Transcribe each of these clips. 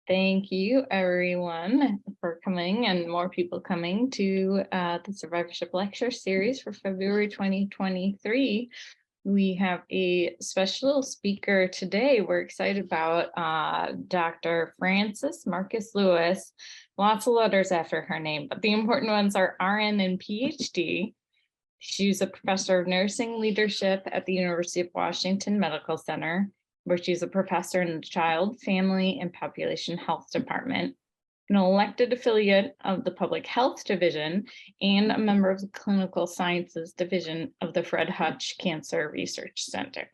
Thank you, everyone, for coming and more people coming to the Survivorship Lecture Series for February 2023. We have a special speaker today. We're excited about Dr. Frances Marcus Lewis. Lots of letters after her name, but the important ones are RN and PhD. She's a professor of nursing leadership at the University of Washington Medical Center, where she's a professor in the Child, Family, and Population Health Department, an elected affiliate of the Public Health Division, and a member of the Clinical Sciences Division of the Fred Hutch Cancer Research Center.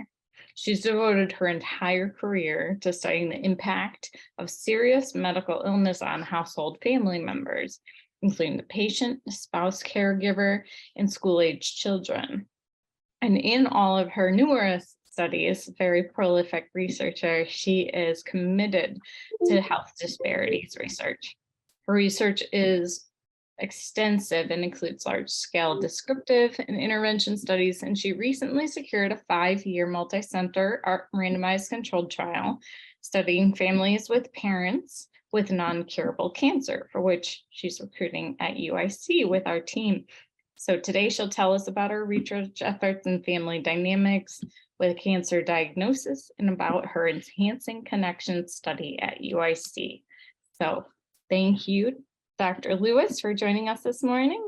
She's devoted her entire career to studying the impact of serious medical illness on household family members, including the patient, spouse, caregiver, and school-aged children. And in all of her numerous studies, very prolific researcher, she is committed to health disparities research. Her research is extensive and includes large-scale descriptive and intervention studies, and she recently secured a 5-year multi-center randomized controlled trial studying families with parents with non-curable cancer, for which she's recruiting at UIC with our team. So today she'll tell us about her research efforts and family dynamics with cancer diagnosis and about her Enhancing Connections study at UIC. So thank you, Dr. Lewis, for joining us this morning.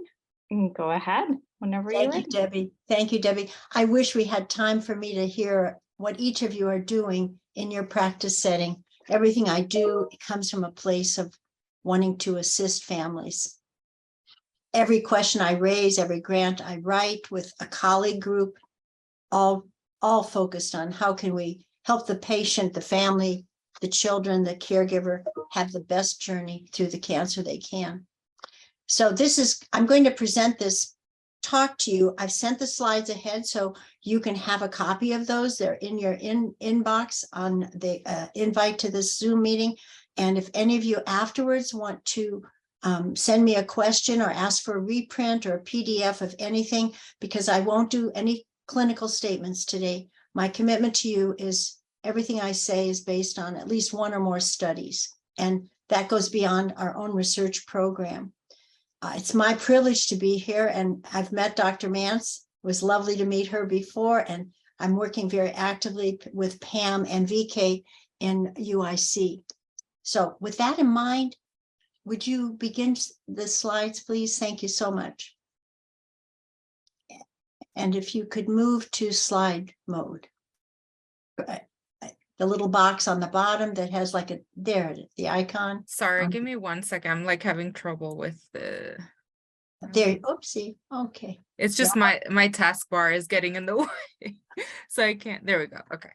And go ahead whenever you're ready. Thank you, Debbie. Thank you, Debbie. I wish we had time for me to hear what each of you are doing in your practice setting. Everything I do, it comes from a place of wanting to assist families. Every question I raise, every grant I write with a colleague group, all focused on how can we help the patient, the family, the children, the caregiver have the best journey through the cancer they can. So I'm going to present this talk to you. I've sent the slides ahead so you can have a copy of those. They're in your inbox on the invite to this Zoom meeting. And if any of you afterwards want to send me a question or ask for a reprint or a PDF of anything, because I won't do any clinical statements today. My commitment to you is everything I say is based on at least one or more studies, and that goes beyond our own research program. It's my privilege to be here, and I've met Dr. Mance. It was lovely to meet her before, and I'm working very actively with Pam and VK in UIC. So with that in mind, would you begin the slides, please? Thank you so much. And if you could move to slide mode. The little box on the bottom that has like the icon. Sorry, give me 1 second. I'm like having trouble with the. There, oopsie. Okay. It's just my taskbar is getting in the way. So I can't. There we go. Okay.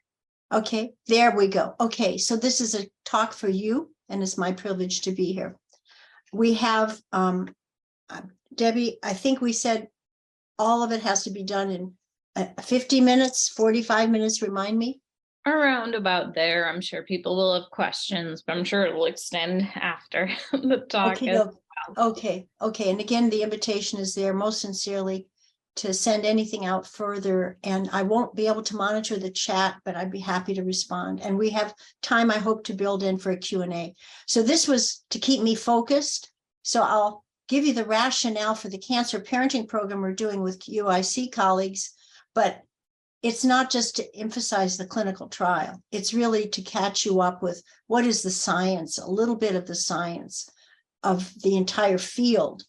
Okay, there we go. Okay, so this is a talk for you, and it's my privilege to be here. We have, Debbie, I think we said all of it has to be done in 50 minutes, 45 minutes, remind me. Around about there. I'm sure people will have questions, but I'm sure it will extend after the talk. Okay, okay. And again, the invitation is there most sincerely to send anything out further. And I won't be able to monitor the chat, but I'd be happy to respond. And we have time, I hope, to build in for a Q&A. So this was to keep me focused. So I'll give you the rationale for the cancer parenting program we're doing with UIC colleagues, but it's not just to emphasize the clinical trial. It's really to catch you up with what is the science, a little bit of the science of the entire field.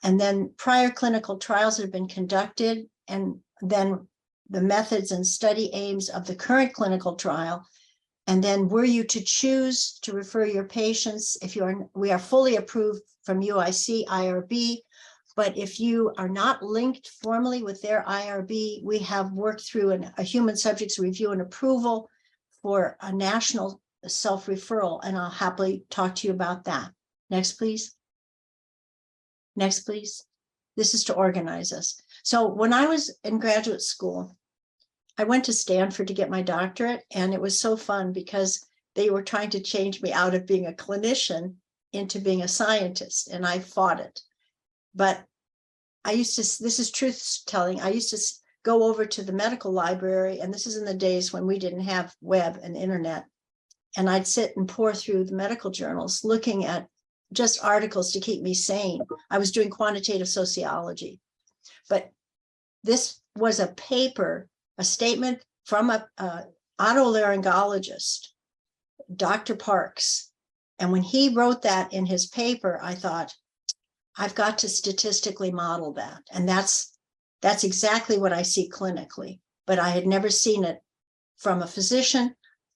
And then prior clinical trials that have been conducted, and then the methods and study aims of the current clinical trial. And then were you to choose to refer your patients, we are fully approved from UIC, IRB, but if you are not linked formally with their IRB, we have worked through a human subjects review and approval for a national self-referral, and I'll happily talk to you about that. Next, please. Next, please. This is to organize us. So when I was in graduate school, I went to Stanford to get my doctorate, and it was so fun because they were trying to change me out of being a clinician into being a scientist, and I fought it. But this is truth telling, I used to go over to the medical library, and this is in the days when we didn't have web and internet, and I'd sit and pour through the medical journals looking at just articles to keep me sane. I was doing quantitative sociology, but this was a paper, a statement from a otolaryngologist, Dr. Parks. And when he wrote that in his paper, I thought, I've got to statistically model that. And that's exactly what I see clinically, but I had never seen it from a physician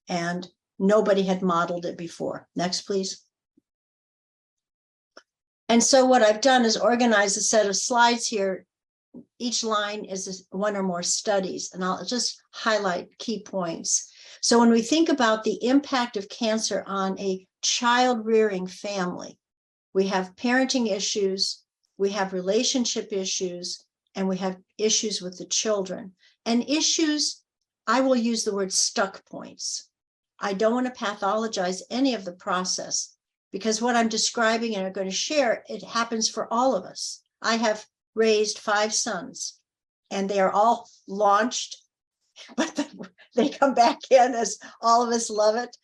and nobody had modeled it before. Next, please. And so what I've done is organize a set of slides here. Each line is one or more studies, and I'll just highlight key points. So when we think about the impact of cancer on a child rearing family, we have parenting issues, we have relationship issues, and we have issues with the children. And issues, I will use the word stuck points. I don't want to pathologize any of the process, because what I'm describing and I'm going to share, it happens for all of us. I have raised 5 sons, and they are all launched, but they come back in as all of us love it.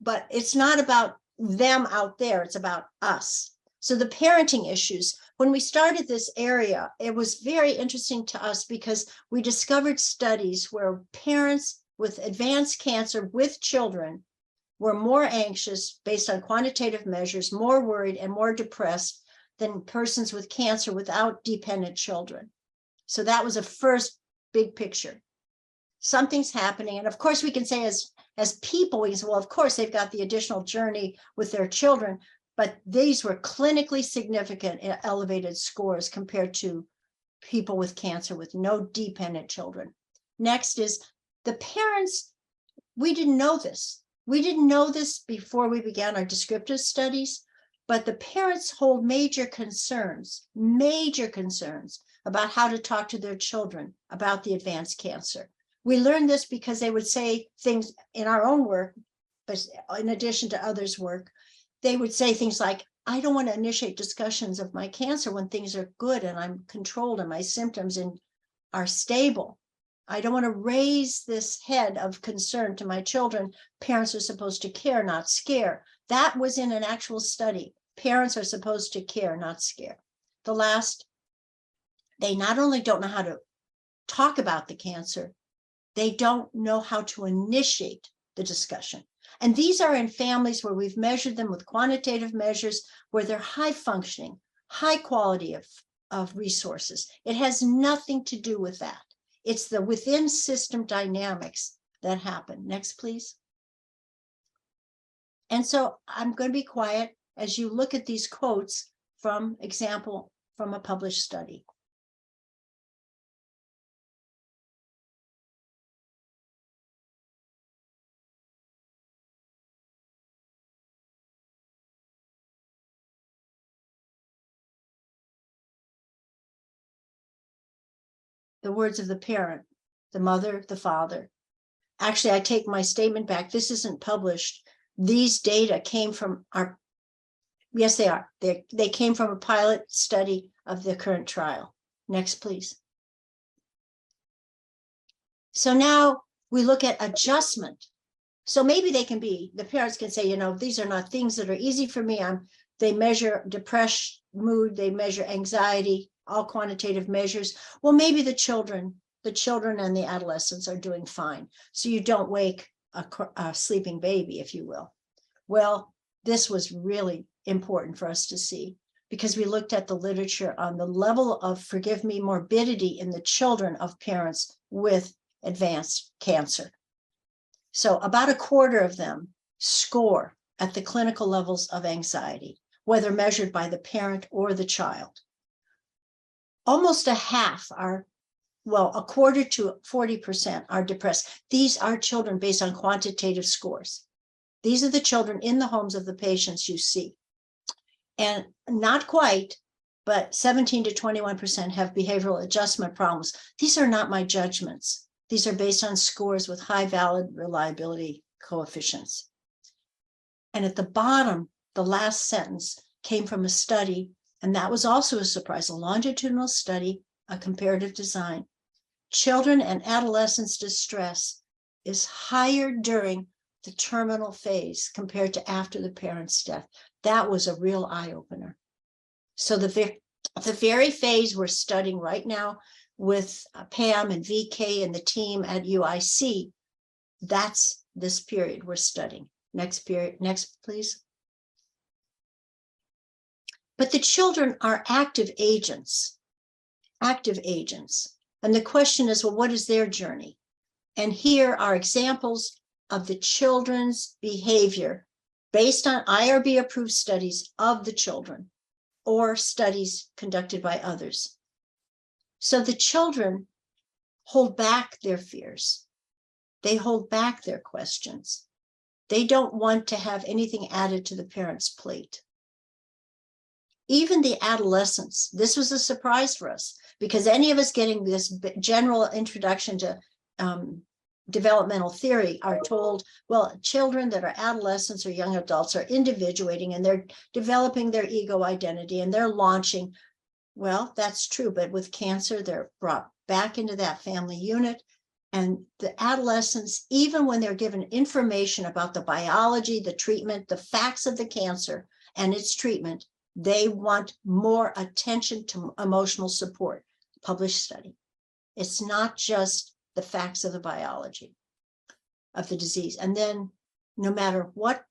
But it's not about them out there, it's about us. So the parenting issues, when we started this area, it was very interesting to us because we discovered studies where parents with advanced cancer with children were more anxious based on quantitative measures, more worried and more depressed than persons with cancer without dependent children. So that was a first big picture. Something's happening. And of course, we can say as people, we can say, well, of course, they've got the additional journey with their children, but these were clinically significant elevated scores compared to people with cancer with no dependent children. Next is the parents. We didn't know this. We didn't know this before we began our descriptive studies, but the parents hold major concerns about how to talk to their children about the advanced cancer. We learned this because they would say things in our own work, but in addition to others' work, they would say things like, I don't want to initiate discussions of my cancer when things are good and I'm controlled and my symptoms are stable. I don't want to raise this head of concern to my children. Parents are supposed to care, not scare. That was in an actual study. Parents are supposed to care, not scare. The last, they not only don't know how to talk about the cancer, they don't know how to initiate the discussion. And these are in families where we've measured them with quantitative measures, where they're high functioning, high quality of resources. It has nothing to do with that. It's the within system dynamics that happen. Next, please. And so I'm going to be quiet as you look at these quotes from example from a published study. The words of the parent, the mother, the father. Actually, I take my statement back. This isn't published. These data came from our, yes, they are. They came from a pilot study of the current trial. Next, please. So now we look at adjustment. So maybe they can be, the parents can say, you know, these are not things that are easy for me. They measure depression, mood, they measure anxiety, all quantitative measures. Well, maybe the children and the adolescents are doing fine. So you don't wake a sleeping baby, if you will. Well, this was really important for us to see because we looked at the literature on the level of, forgive me, morbidity in the children of parents with advanced cancer. So about a quarter of them score at the clinical levels of anxiety, whether measured by the parent or the child. Almost a half are, well, a quarter to 40% are depressed. These are children based on quantitative scores. These are the children in the homes of the patients you see. And not quite, but 17 to 21% have behavioral adjustment problems. These are not my judgments. These are based on scores with high valid reliability coefficients. And at the bottom, the last sentence came from a study, and that was also a surprise, a longitudinal study, a comparative design. Children and adolescents' distress is higher during the terminal phase compared to after the parent's death. That was a real eye-opener. So the very phase we're studying right now with Pam and VK and the team at UIC, that's this period we're studying. Next period, next, please. But the children are active agents. And the question is, well, what is their journey? And here are examples of the children's behavior based on IRB approved studies of the children or studies conducted by others. So the children hold back their fears. They hold back their questions. They don't want to have anything added to the parents' plate. Even the adolescents, this was a surprise for us because any of us getting this general introduction to developmental theory are told, well, children that are adolescents or young adults are individuating and they're developing their ego identity and they're launching. Well, that's true, but with cancer, they're brought back into that family unit. And the adolescents, even when they're given information about the biology, the treatment, the facts of the cancer and its treatment, they want more attention to emotional support. Published study. It's not just the facts of the biology of the disease. And then no matter what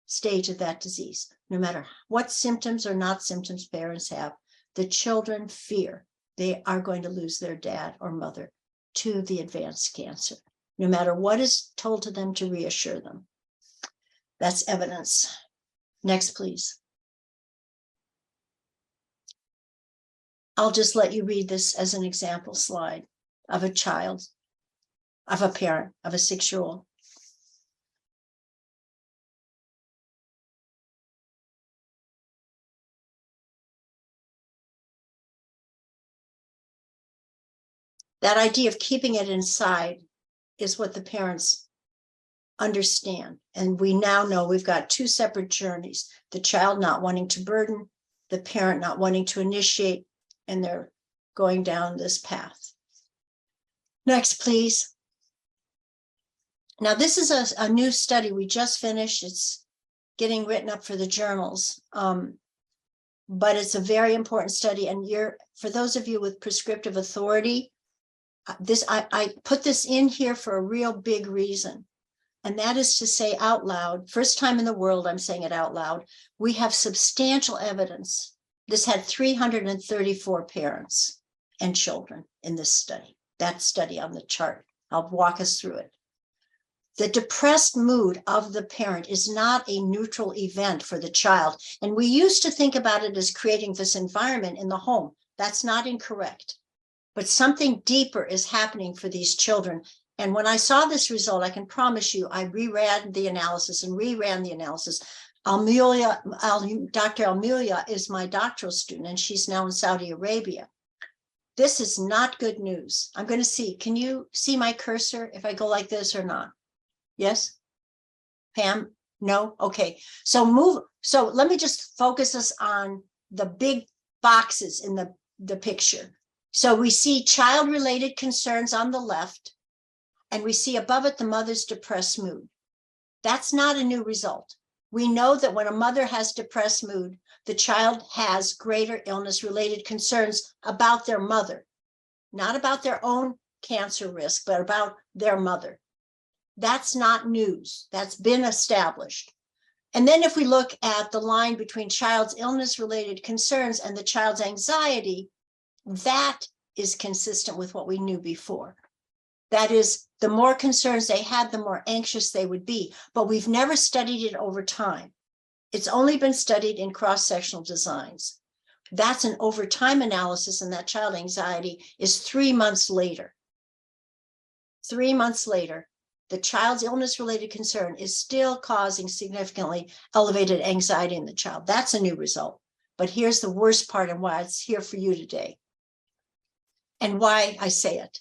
stage of that disease, no matter what symptoms or not symptoms parents have, the children fear they are going to lose their dad or mother to the advanced cancer, no matter what is told to them to reassure them. That's evidence. Next, please. I'll just let you read this as an example slide of a child, of a parent, of a 6-year-old. That idea of keeping it inside is what the parents understand. And we now know we've got 2 separate journeys, the child not wanting to burden, the parent not wanting to initiate, and they're going down this path. Next, please. Now, this is a new study we just finished. It's getting written up for the journals, but it's a very important study. And for those of you with prescriptive authority, I put this in here for a real big reason. And that is to say out loud, first time in the world, I'm saying it out loud, we have substantial evidence. This had 334 parents and children in this study, that study on the chart. I'll walk us through it. The depressed mood of the parent is not a neutral event for the child. And we used to think about it as creating this environment in the home. That's not incorrect. But something deeper is happening for these children. And when I saw this result, I can promise you, I reran the analysis. Dr. Almelia is my doctoral student, and she's now in Saudi Arabia. This is not good news. I'm going to see. Can you see my cursor if I go like this or not? Yes? Pam? No? Okay. So let me just focus us on the big boxes in the picture. So we see child-related concerns on the left, and we see above it the mother's depressed mood. That's not a new result. We know that when a mother has depressed mood, the child has greater illness-related concerns about their mother, not about their own cancer risk, but about their mother. That's not news. That's been established. And then if we look at the line between child's illness-related concerns and the child's anxiety, that is consistent with what we knew before. That is, the more concerns they had, the more anxious they would be. But we've never studied it over time. It's only been studied in cross-sectional designs. That's an over time analysis, and that child anxiety is 3 months later. 3 months later, the child's illness-related concern is still causing significantly elevated anxiety in the child. That's a new result. But here's the worst part and why it's here for you today, and why I say it.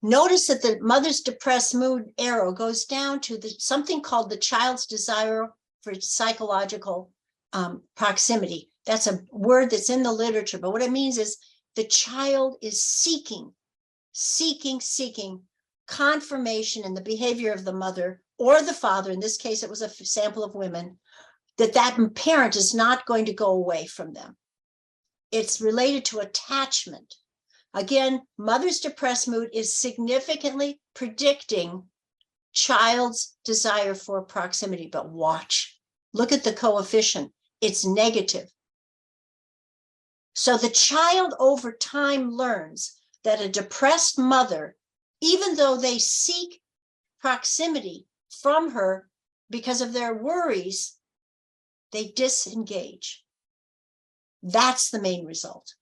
Notice that the mother's depressed mood arrow goes down to something called the child's desire for psychological proximity. That's a word that's in the literature, but what it means is the child is seeking confirmation in the behavior of the mother or the father, in this case, it was a sample of women, that parent is not going to go away from them. It's related to attachment. Again, mother's depressed mood is significantly predicting child's desire for proximity, but watch, look at the coefficient, it's negative. So the child over time learns that a depressed mother, even though they seek proximity from her because of their worries, they disengage. That's the main result.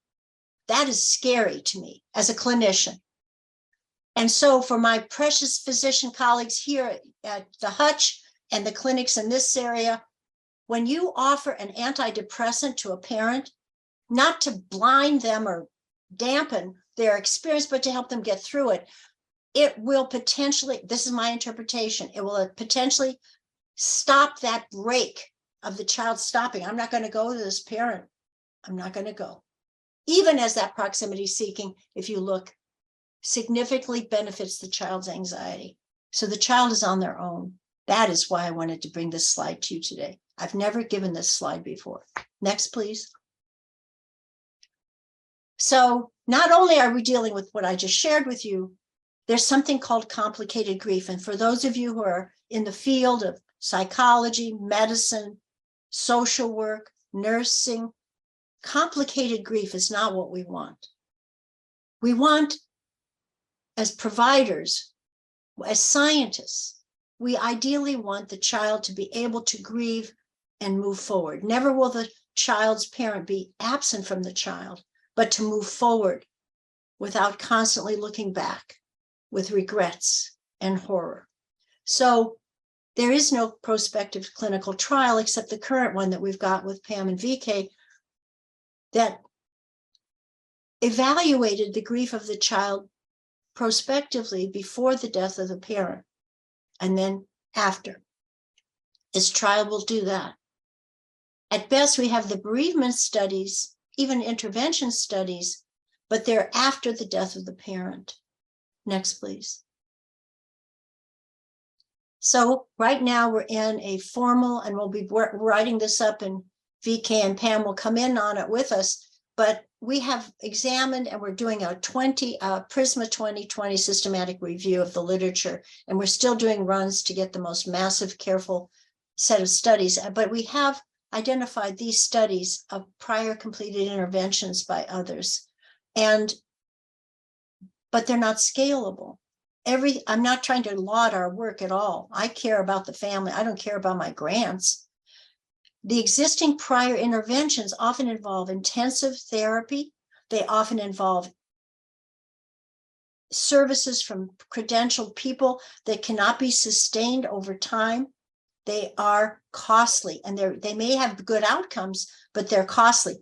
That is scary to me as a clinician. And so for my precious physician colleagues here at the Hutch and the clinics in this area, when you offer an antidepressant to a parent, not to blind them or dampen their experience, but to help them get through it, it will potentially, this is my interpretation, it will potentially stop that break of the child stopping. I'm not going to go to this parent. I'm not going to go. Even as that proximity seeking, if you look, significantly benefits the child's anxiety. So the child is on their own. That is why I wanted to bring this slide to you today. I've never given this slide before. Next, please. So not only are we dealing with what I just shared with you, there's something called complicated grief. And for those of you who are in the field of psychology, medicine, social work, nursing, complicated grief is not what we want. We want, as providers, as scientists, we ideally want the child to be able to grieve and move forward. Never will the child's parent be absent from the child, but to move forward without constantly looking back with regrets and horror. So there is no prospective clinical trial except the current one that we've got with Pam and VK that evaluated the grief of the child prospectively before the death of the parent and then after. This trial will do that. At best, we have the bereavement studies, even intervention studies, but they're after the death of the parent. Next, please. So right now we're in a formal, and we'll be writing this up, and VK and Pam will come in on it with us, but we have examined and we're doing a PRISMA 2020 systematic review of the literature, and we're still doing runs to get the most massive, careful set of studies. But we have identified these studies of prior completed interventions by others, but they're not scalable. I'm not trying to laud our work at all. I care about the family. I don't care about my grants. The existing prior interventions often involve intensive therapy. They often involve services from credentialed people that cannot be sustained over time. They are costly, and they may have good outcomes, but they're costly.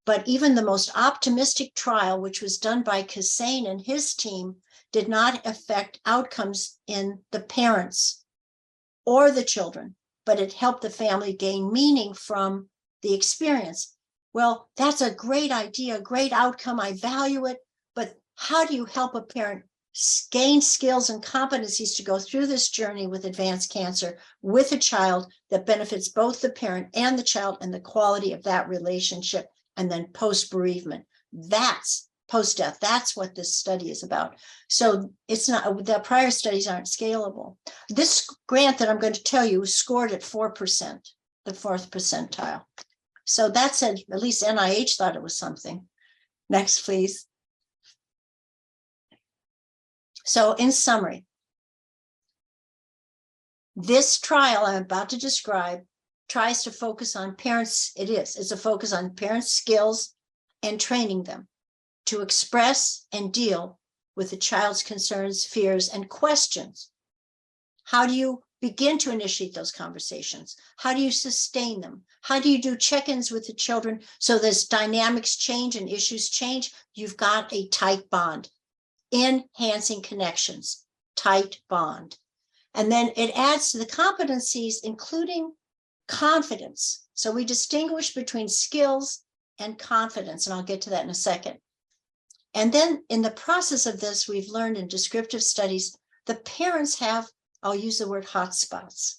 But even the most optimistic trial, which was done by Kassane and his team, did not affect outcomes in the parents or the children, but it helped the family gain meaning from the experience. Well, that's a great idea, a great outcome. I value it. But how do you help a parent gain skills and competencies to go through this journey with advanced cancer with a child that benefits both the parent and the child and the quality of that relationship, and then post-bereavement? That's post-death. That's what this study is about. So it's not, the prior studies aren't scalable. This grant that I'm going to tell you scored at 4%, the 4th percentile. So that said, at least NIH thought it was something. Next, please. So in summary, this trial I'm about to describe tries to focus on parents. It's a focus on parents' skills and training them to express and deal with the child's concerns, fears, and questions. How do you begin to initiate those conversations? How do you sustain them? How do you do check-ins with the children so as dynamics change and issues change? You've got a tight bond. Enhancing connections, tight bond. And then it adds to the competencies, including confidence. So we distinguish between skills and confidence, and I'll get to that in a second. And then in the process of this, we've learned in descriptive studies, the parents have I'll use the word hotspots.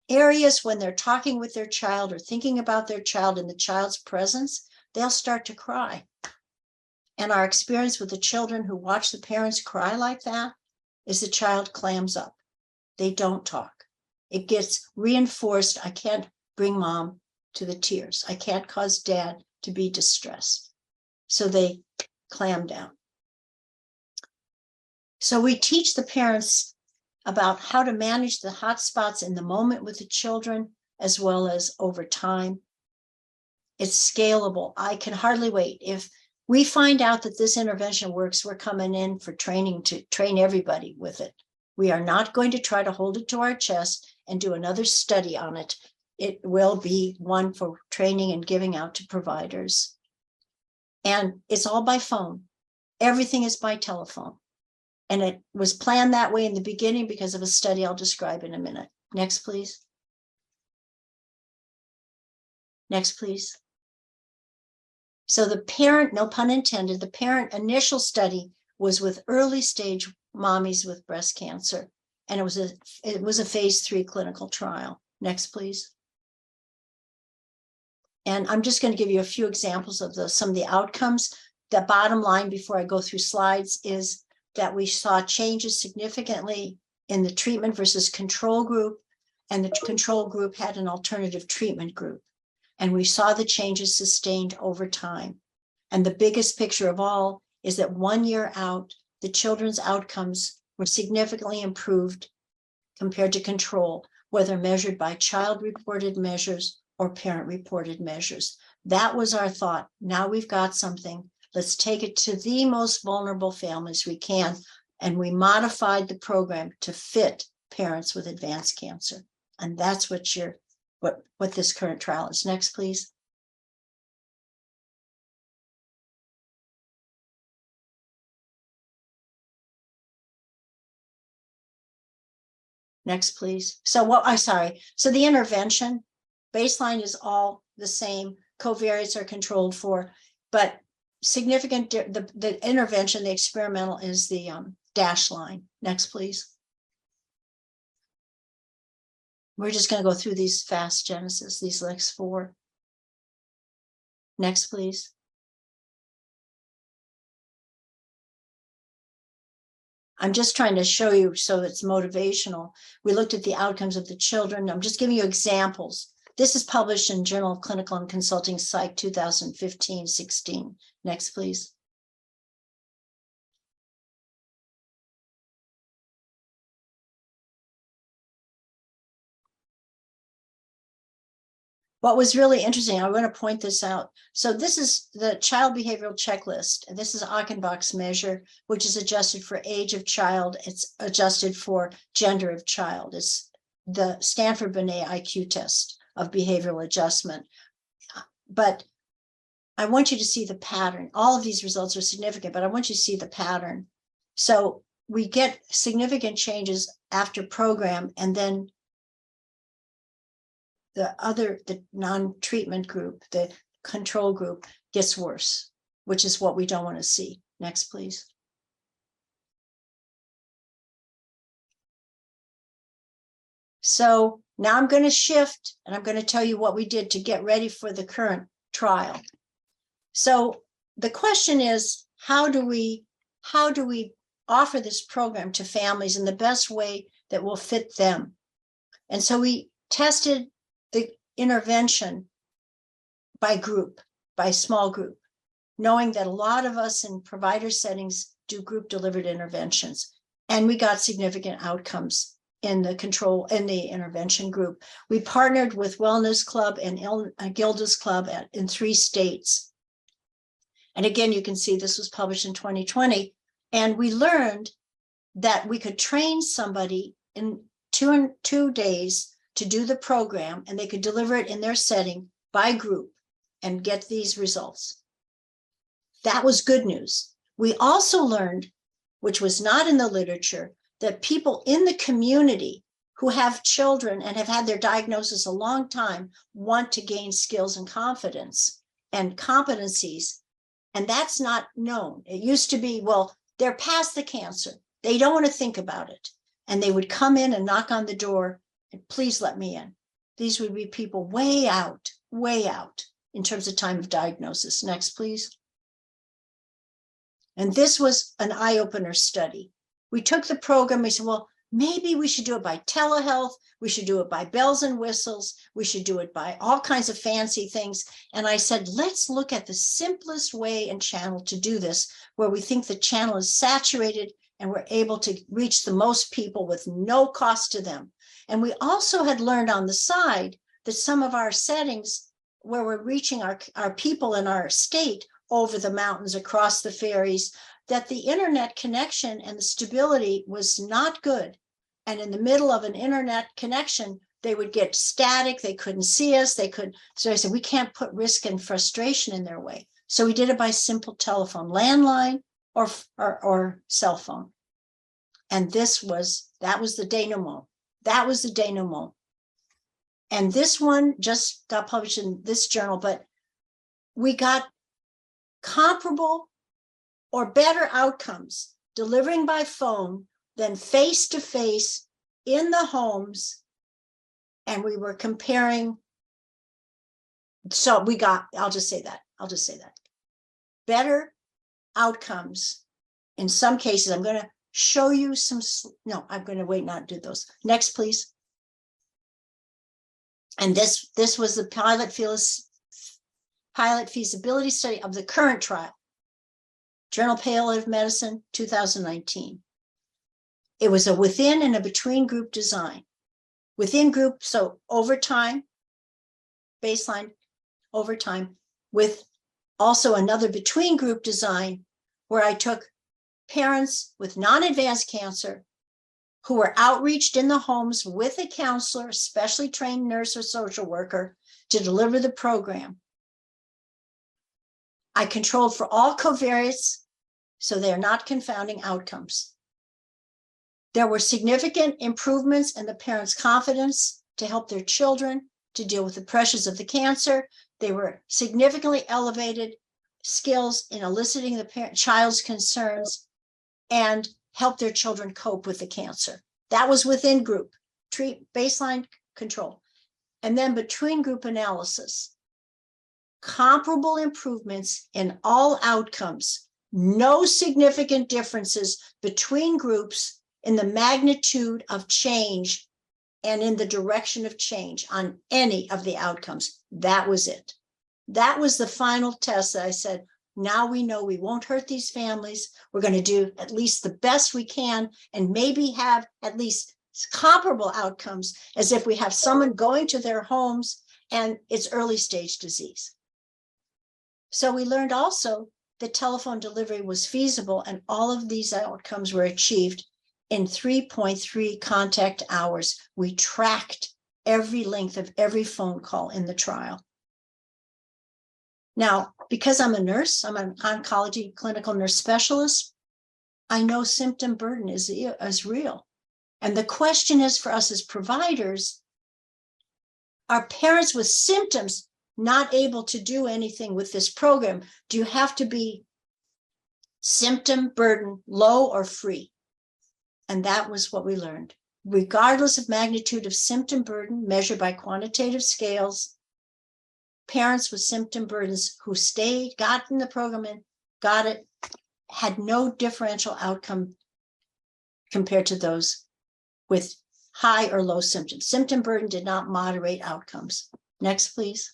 Areas when they're talking with their child or thinking about their child in the child's presence, they'll start to cry. And our experience with the children who watch the parents cry like that is the child clams up. They don't talk. It gets reinforced. I can't bring mom to the tears. I can't cause dad to be distressed. So they clam down. So we teach the parents about how to manage the hot spots in the moment with the children, as well as over time. It's scalable. I can hardly wait. If we find out that this intervention works, we're coming in for training to train everybody with it. We are not going to try to hold it to our chest and do another study on it. It will be one for training and giving out to providers. And it's all by phone. Everything is by telephone. And it was planned that way in the beginning because of a study I'll describe in a minute. Next, please. Next, please. So the parent, no pun intended, the parent initial study was with early stage mommies with breast cancer. And it was a phase 3 clinical trial. Next, please. And I'm just going to give you a few examples of some of the outcomes. The bottom line before I go through slides is that we saw changes significantly in the treatment versus control group, and the control group had an alternative treatment group. And we saw the changes sustained over time. And the biggest picture of all is that 1 year out, the children's outcomes were significantly improved compared to control, whether measured by child-reported measures or parent-reported measures. That was our thought. Now we've got something. Let's take it to the most vulnerable families we can. And we modified the program to fit parents with advanced cancer. And that's what this current trial is. Next, please. Next, please. So the intervention baseline is all the same. Covariates are controlled for, but significant, the intervention, the experimental is the dash line. Next, please. We're just going to go through these fast, Genesis, these next 4. Next, please. I'm just trying to show you so it's motivational. We looked at the outcomes of the children. I'm just giving you examples. This is published in Journal of Clinical and Consulting Psych 2015-16. Next, please. What was really interesting, I want to point this out. So this is the child behavioral checklist. And this is Achenbach's measure, which is adjusted for age of child. It's adjusted for gender of child. It's the Stanford Binet IQ test of behavioral adjustment. But I want you to see the pattern. All of these results are significant, but I want you to see the pattern. So we get significant changes after program, and then the non-treatment group, the control group, gets worse, which is what we don't want to see. Next, please. So now I'm going to shift, and I'm going to tell you what we did to get ready for the current trial. So the question is, how do we offer this program to families in the best way that will fit them? And so we tested the intervention by group, by small group, knowing that a lot of us in provider settings do group delivered interventions. And we got significant outcomes in the intervention group. We partnered with Wellness Club and Gilda's Club in 3 states. And again, you can see this was published in 2020. And we learned that we could train somebody in 2 days to do the program, and they could deliver it in their setting by group and get these results. That was good news. We also learned, which was not in the literature, that people in the community who have children and have had their diagnosis a long time want to gain skills and confidence and competencies. And that's not known. It used to be, well, they're past the cancer. They don't want to think about it. and they would come in and knock on the door and please let me in. These would be people way out in terms of time of diagnosis. Next, please. And this was an eye-opener study. We took the program, we said, well, maybe we should do it by telehealth. We should do it by bells and whistles. We should do it by all kinds of fancy things. And I said, let's look at the simplest way and channel to do this, where we think the channel is saturated and we're able to reach the most people with no cost to them. And we also had learned on the side that some of our settings where we're reaching our people in our state over the mountains, across the ferries, that the internet connection and the stability was not good. And in the middle of an internet connection, they would get static. They couldn't see us. So I said, we can't put risk and frustration in their way. So we did it by simple telephone, landline or cell phone. And that was the denouement. That was the denouement. And this one just got published in this journal, but we got comparable or better outcomes delivering by phone than face-to-face in the homes. And we were comparing. So we got, I'll just say that. Better outcomes. In some cases, I'm going to show you some, no, I'm going to wait, not do those. Next, please. And this was the pilot feasibility study of the current trial. Journal Palliative Medicine, 2019. It was a within and a between group design. Within group, so overtime, baseline overtime, with also another between group design where I took parents with non-advanced cancer who were outreached in the homes with a counselor, specially trained nurse or social worker to deliver the program. I controlled for all covariates, so they're not confounding outcomes. There were significant improvements in the parents' confidence to help their children to deal with the pressures of the cancer. They were significantly elevated skills in eliciting the child's concerns and help their children cope with the cancer. That was within group, baseline control. And then between group analysis, comparable improvements in all outcomes, no significant differences between groups in the magnitude of change and in the direction of change on any of the outcomes. That was it. That was the final test that I said, now we know we won't hurt these families. We're going to do at least the best we can and maybe have at least comparable outcomes as if we have someone going to their homes and it's early stage disease. So we learned also that telephone delivery was feasible and all of these outcomes were achieved in 3.3 contact hours. We tracked every length of every phone call in the trial. Now, because I'm a nurse, I'm an oncology clinical nurse specialist, I know symptom burden is real. And the question is for us as providers, are parents with symptoms not able to do anything with this program? Do you have to be symptom burden low or free? And that was what we learned. Regardless of magnitude of symptom burden measured by quantitative scales, parents with symptom burdens who got in the program and got it, had no differential outcome compared to those with high or low symptoms. Symptom burden did not moderate outcomes. Next, please.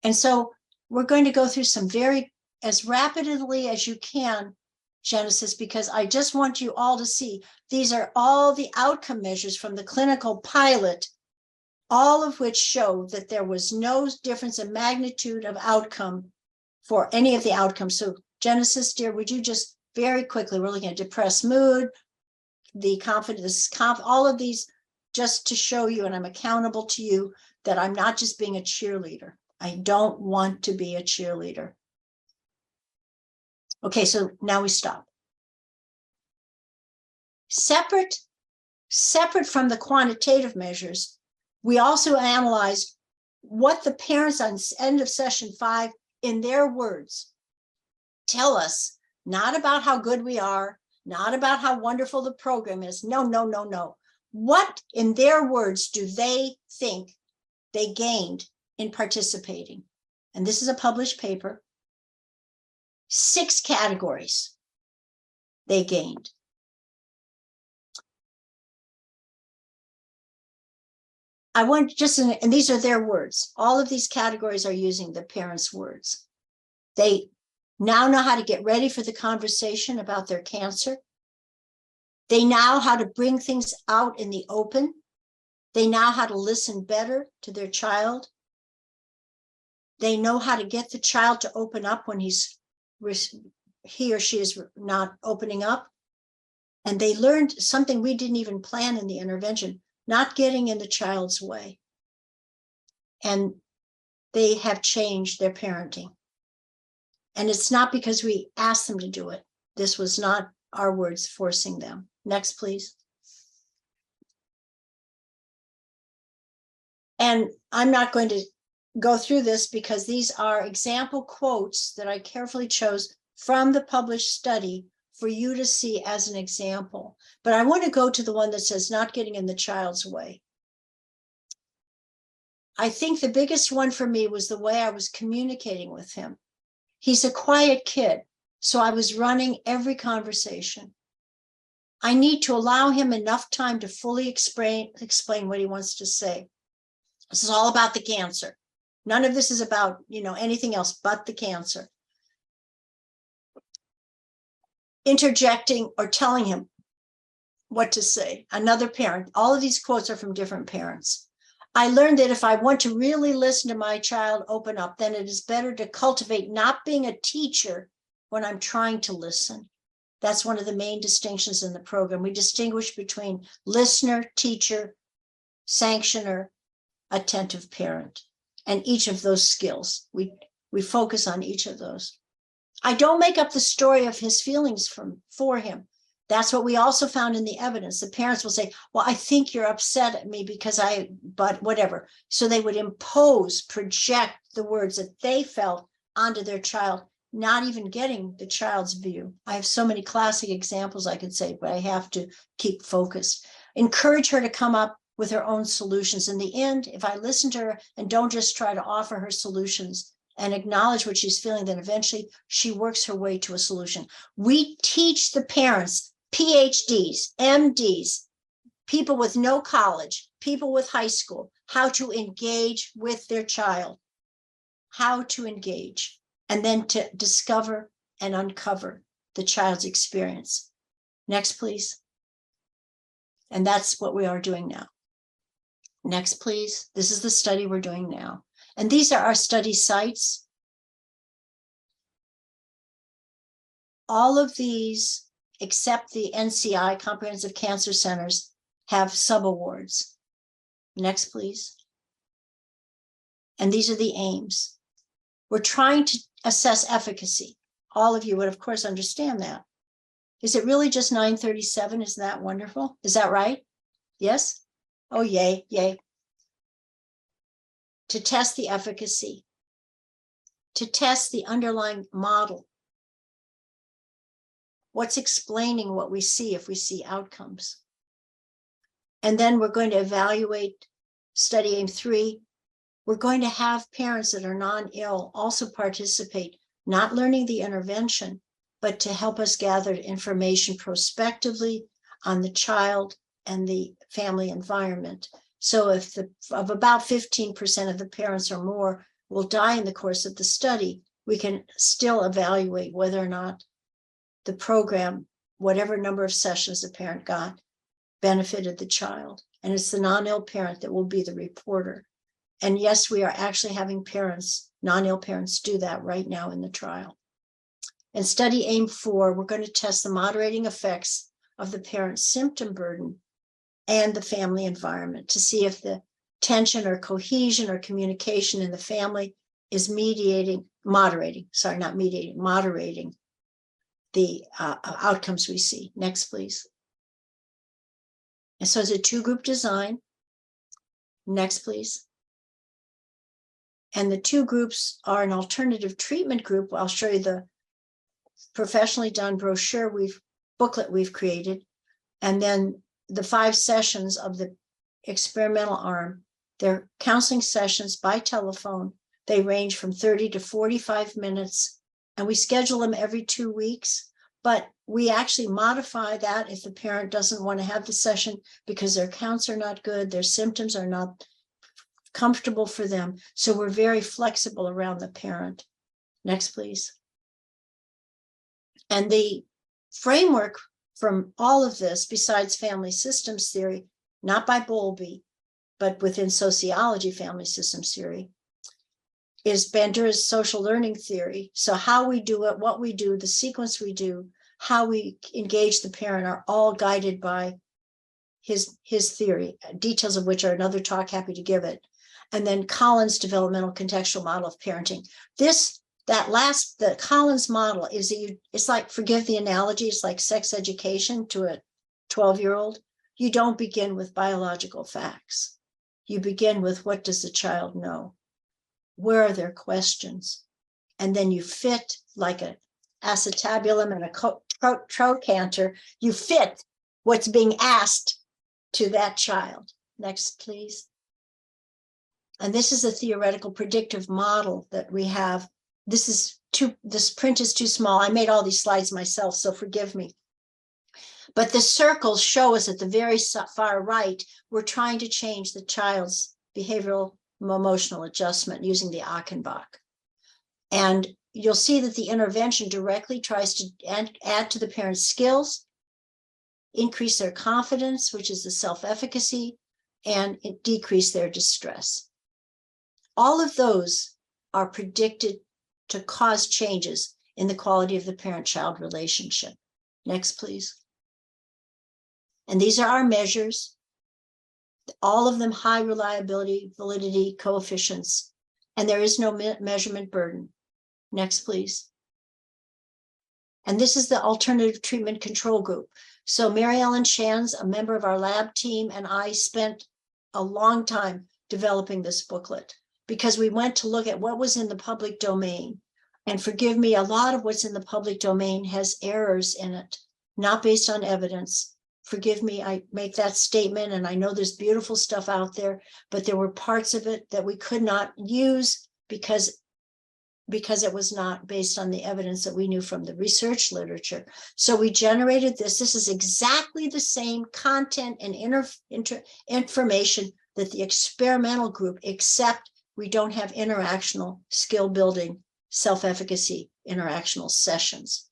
And so we're going to go through some as rapidly as you can, Genesis, because I just want you all to see, these are all the outcome measures from the clinical pilot, all of which show that there was no difference in magnitude of outcome for any of the outcomes. So Genesis, dear, would you just very quickly, we're looking at depressed mood, the confidence, all of these, just to show you, and I'm accountable to you, that I'm not just being a cheerleader. I don't want to be a cheerleader. Okay, so now we stop. Separate from the quantitative measures, we also analyzed what the parents on end of session 5, in their words, tell us, not about how good we are, not about how wonderful the program is. No, no, no, no. What, in their words, do they think they gained in participating? And this is a published paper. 6 categories they gained. I want just, and these are their words. All of these categories are using the parents' words. They now know how to get ready for the conversation about their cancer. They know how to bring things out in the open. They know how to listen better to their child. They know how to get the child to open up when he or she is not opening up. And they learned something we didn't even plan in the intervention, not getting in the child's way. And they have changed their parenting. And it's not because we asked them to do it. This was not our words forcing them. Next, please. And I'm not going to go through this because these are example quotes that I carefully chose from the published study for you to see as an example. But I want to go to the one that says not getting in the child's way. I think the biggest one for me was the way I was communicating with him. He's a quiet kid, so I was running every conversation. I need to allow him enough time to fully explain what he wants to say. This is all about the cancer. None of this is about, anything else but the cancer. Interjecting or telling him what to say. Another parent. All of these quotes are from different parents. I learned that if I want to really listen to my child open up, then it is better to cultivate not being a teacher when I'm trying to listen. That's one of the main distinctions in the program. We distinguish between listener, teacher, sanctioner, attentive parent, and each of those skills. We focus on each of those. I don't make up the story of his feelings for him. That's what we also found in the evidence. The parents will say, well, I think you're upset at me because but whatever. So they would project the words that they felt onto their child, not even getting the child's view. I have so many classic examples I could say, but I have to keep focused. Encourage her to come up with her own solutions. In the end, if I listen to her and don't just try to offer her solutions and acknowledge what she's feeling, then eventually she works her way to a solution. We teach the parents, PhDs, MDs, people with no college, people with high school, how to engage with their child, how to engage, and then to discover and uncover the child's experience. Next, please. And that's what we are doing now. Next, please. This is the study we're doing now. And these are our study sites. All of these, except the NCI, Comprehensive Cancer Centers, have subawards. Next, please. And these are the aims. We're trying to assess efficacy. All of you would, of course, understand that. Is it really just 937? Isn't that wonderful? Is that right? Yes? Oh, yay, yay. To test the efficacy, to test the underlying model. What's explaining what we see if we see outcomes? And then we're going to evaluate study aim 3. We're going to have parents that are non-ill also participate, not learning the intervention, but to help us gather information prospectively on the child and the family environment. So if of about 15% of the parents or more will die in the course of the study, we can still evaluate whether or not the program, whatever number of sessions the parent got, benefited the child. And it's the non-ill parent that will be the reporter. And yes, we are actually having parents, non-ill parents, do that right now in the trial. In study aim 4, we're going to test the moderating effects of the parent's symptom burden and the family environment to see if the tension or cohesion or communication in the family is moderating the outcomes we see. Next, please. And so it's a 2-group design. Next, please. And the 2 groups are an alternative treatment group. I'll show you the professionally done brochure we've booklet we've created. And then the 5 sessions of the experimental arm, they're counseling sessions by telephone. They range from 30 to 45 minutes, and we schedule them every 2 weeks. But we actually modify that if the parent doesn't want to have the session because their counts are not good, their symptoms are not comfortable for them. So we're very flexible around the parent. Next, please. And the framework from all of this, besides family systems theory, not by Bowlby, but within sociology, family systems theory, is Bandura's social learning theory. So how we do it, what we do, the sequence we do, how we engage the parent are all guided by his theory, details of which are another talk, happy to give it. And then Collins' developmental contextual model of parenting. The Collins model is it's like, forgive the analogy, it's like sex education to a 12-year-old. You don't begin with biological facts. You begin with, what does the child know? Where are their questions? And then you fit like a acetabulum and a trochanter, you fit what's being asked to that child. Next, please. And this is a theoretical predictive model that we have. This print is too small. I made all these slides myself, so forgive me. But the circles show us at the very far right, we're trying to change the child's behavioral emotional adjustment using the Achenbach. And you'll see that the intervention directly tries to add to the parent's skills, increase their confidence, which is the self-efficacy, and decrease their distress. All of those are predicted to cause changes in the quality of the parent-child relationship. Next, please. And these are our measures, all of them high reliability, validity coefficients, and there is no measurement burden. Next, please. And this is the alternative treatment control group. So Mary Ellen Shands, a member of our lab team, and I spent a long time developing this booklet because we went to look at what was in the public domain. And forgive me, a lot of what's in the public domain has errors in it, not based on evidence. Forgive me, I make that statement, and I know there's beautiful stuff out there, but there were parts of it that we could not use because it was not based on the evidence that we knew from the research literature. So we generated this. This is exactly the same content and information that the experimental group, except we don't have interactional skill building, self-efficacy, interactional sessions.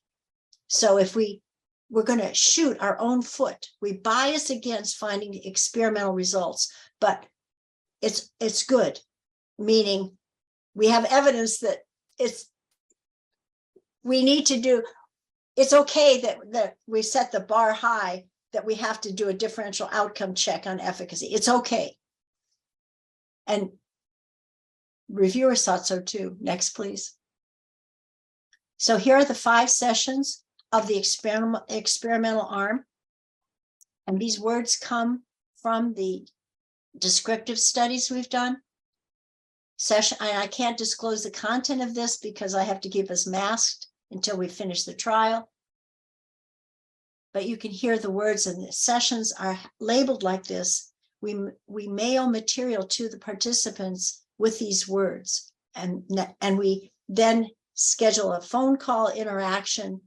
So if we're going to shoot our own foot, we bias against finding experimental results, but it's good, meaning we have evidence that we need to do, it's okay that we set the bar high, that we have to do a differential outcome check on efficacy. It's okay. And reviewers thought so too. Next, please. So here are the 5 sessions of the experimental arm. And these words come from the descriptive studies we've done. I can't disclose the content of this because I have to keep us masked until we finish the trial. But you can hear the words, and the sessions are labeled like this. We mail material to the participants with these words, and we then schedule a phone call interaction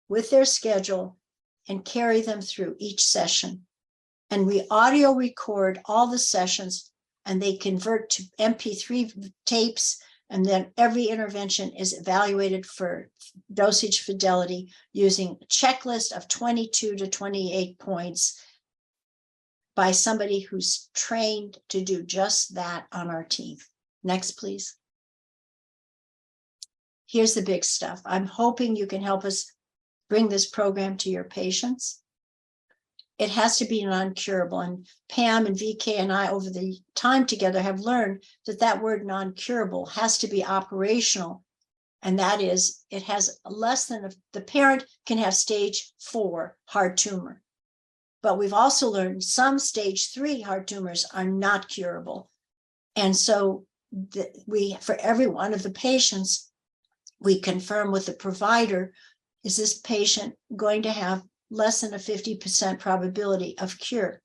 with their schedule and carry them through each session. And we audio record all the sessions, and they convert to MP3 tapes, and then every intervention is evaluated for dosage fidelity using a checklist of 22 to 28 points by somebody who's trained to do just that on our team. Next, please. Here's the big stuff. I'm hoping you can help us bring this program to your patients. It has to be non-curable, and Pam and VK and I over the time together have learned that word non-curable has to be operational, and that is it has less than the parent can have stage 4 hard tumor, but we've also learned some stage 3 hard tumors are not curable, and so for every one of the patients we confirm with the provider, is this patient going to have less than a 50% probability of cure.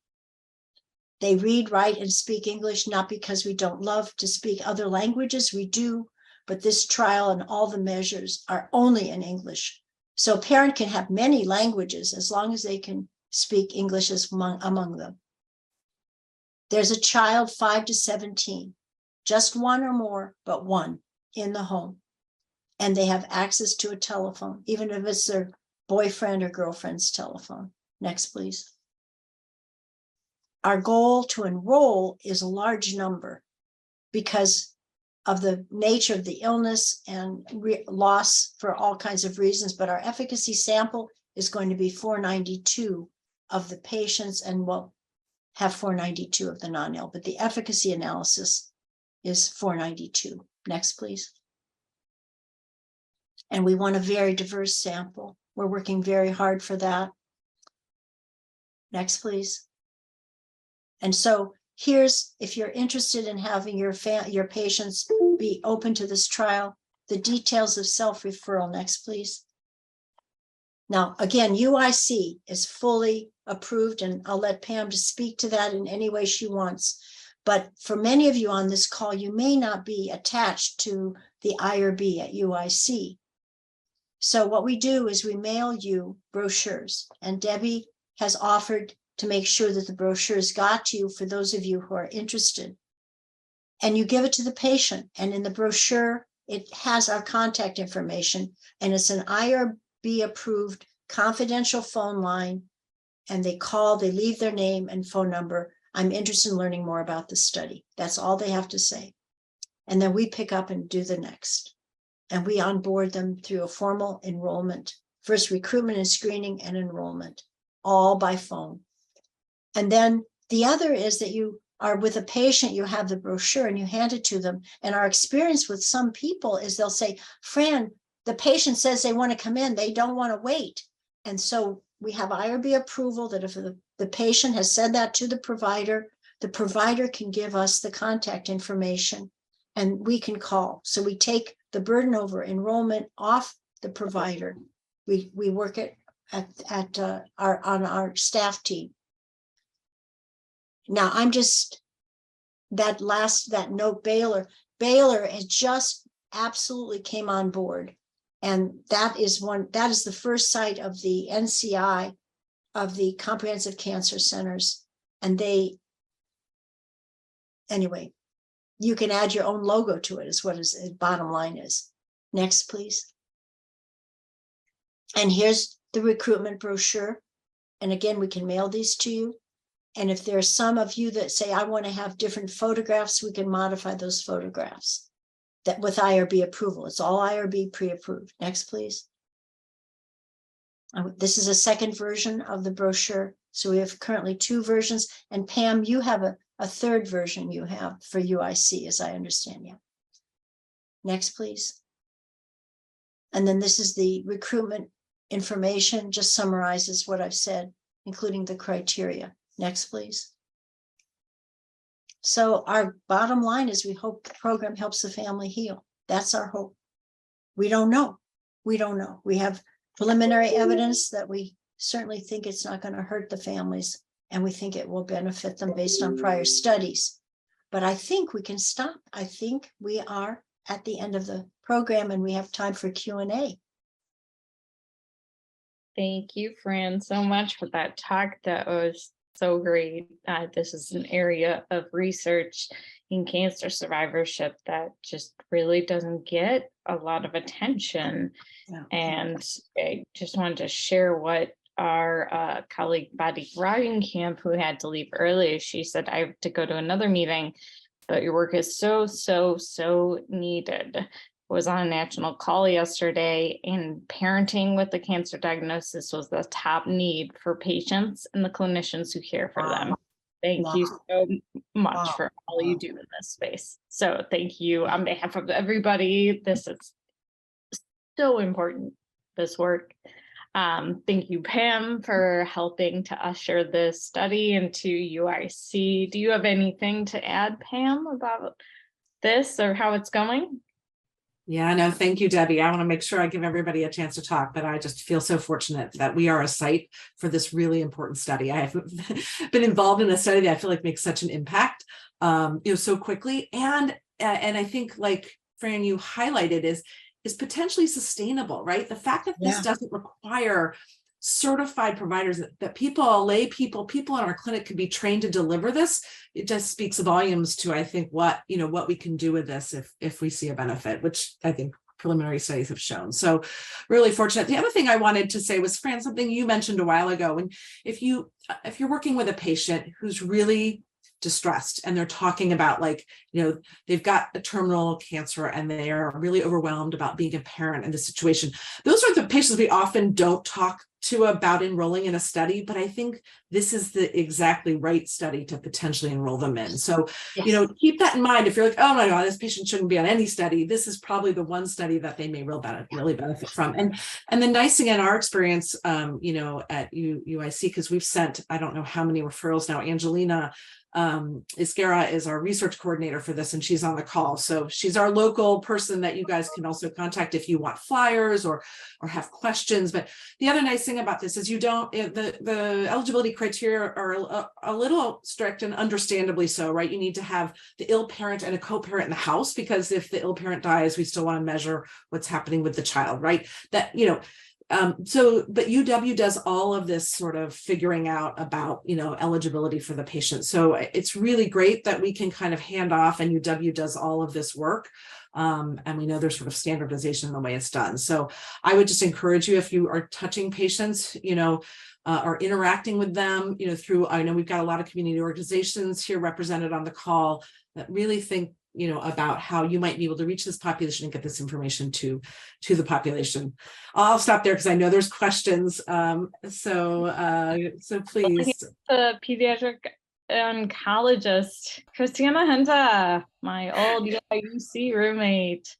They read, write, and speak English, not because we don't love to speak other languages, we do, but this trial and all the measures are only in English. So a parent can have many languages as long as they can speak English among them. There's a child 5 to 17, just one or more, but one in the home. And they have access to a telephone, even if it's their boyfriend or girlfriend's telephone. Next, please. Our goal to enroll is a large number because of the nature of the illness and loss for all kinds of reasons, but our efficacy sample is going to be 492 of the patients, and we'll have 492 of the non-ill, but the efficacy analysis is 492. Next, please. And we want a very diverse sample. We're working very hard for that. Next, please. And so here's, if you're interested in having your patients be open to this trial, the details of self-referral. Next, please. Now, again, UIC is fully approved, and I'll let Pam just speak to that in any way she wants. But for many of you on this call, you may not be attached to the IRB at UIC. So what we do is we mail you brochures, and Debbie has offered to make sure that the brochures got to you for those of you who are interested. And you give it to the patient, and in the brochure, it has our contact information, and it's an IRB approved confidential phone line, and they call, they leave their name and phone number. I'm interested in learning more about the study. That's all they have to say. And then we pick up and do the next. And we onboard them through a formal enrollment, first recruitment and screening and enrollment, all by phone. And then the other is that you are with a patient, you have the brochure and you hand it to them. And our experience with some people is they'll say, Fran, the patient says they want to come in, they don't want to wait. And so we have IRB approval that if the patient has said that to the provider can give us the contact information and we can call. So we take the burden over enrollment off the provider. We work it on our staff team. Now I'm just, that note, Baylor has just absolutely came on board. And that is the first site of the NCI of the Comprehensive Cancer Centers. And anyway, you can add your own logo to it, is what the bottom line is. Next, please. And here's the recruitment brochure. And again, we can mail these to you. And if there are some of you that say, I want to have different photographs, we can modify those photographs that with IRB approval. It's all IRB pre-approved. Next, please. This is a second version of the brochure. So we have currently 2 versions. And Pam, you have a third version you have for UIC, as I understand you. Next, please. And then this is the recruitment information, just summarizes what I've said, including the criteria. Next, please. So our bottom line is we hope the program helps the family heal. That's our hope. We don't know. We don't know. We have preliminary evidence that we certainly think it's not going to hurt the families, and we think it will benefit them based on prior studies. But I think we can stop. I think we are at the end of the program and we have time for Q&A. Thank you, Fran, so much for that talk. That was so great. This is an area of research in cancer survivorship that just really doesn't get a lot of attention. Yeah. And I just wanted to share what our colleague Betty Camp, who had to leave early, she said, I have to go to another meeting, but your work is so, so, so needed. Was on a national call yesterday, and parenting with the cancer diagnosis was the top need for patients and the clinicians who care for them. Thank you so much for all you do in this space. So thank you on behalf of everybody. This is so important, this work. Thank you, Pam, for helping to usher this study into UIC. Do you have anything to add, Pam, about this or how it's going? Yeah, no, thank you, Debbie. I want to make sure I give everybody a chance to talk, but I just feel so fortunate that we are a site for this really important study. I have been involved in a study that I feel like makes such an impact, so quickly. And I think, like Fran, you highlighted, is potentially sustainable, right? The fact that this doesn't require certified providers, that lay people in our clinic could be trained to deliver this, it just speaks volumes to, I think, what we can do with this if we see a benefit, which I think preliminary studies have shown. So really fortunate. The other thing I wanted to say was, Fran, something you mentioned a while ago, and if you're working with a patient who's really distressed and they're talking about, like, they've got a terminal cancer and they are really overwhelmed about being a parent in this situation, those are the patients we often don't talk to about enrolling in a study, but I think this is the exactly right study to potentially enroll them in. So, keep that in mind. If you're like, oh my God, this patient shouldn't be on any study, this is probably the one study that they may really benefit from. And the nice thing in our experience, at UIC, because we've sent, I don't know how many referrals now, Angelina Isguera is our research coordinator for this, and she's on the call. So she's our local person that you guys can also contact if you want flyers or have questions. But the other nice thing about this is the eligibility criteria are a little strict, and understandably so, right? You need to have the ill parent and a co-parent in the house, because if the ill parent dies, we still want to measure what's happening with the child, right? But UW does all of this sort of figuring out about, eligibility for the patient. So it's really great that we can kind of hand off, and UW does all of this work. And we know there's sort of standardization in the way it's done. So I would just encourage you, if you are touching patients, or interacting with them, I know we've got a lot of community organizations here represented on the call that really think, about how you might be able to reach this population and get this information to the population. I'll stop there because I know there's questions. So please. The pediatric oncologist, Christina Hunter, my old UIC roommate.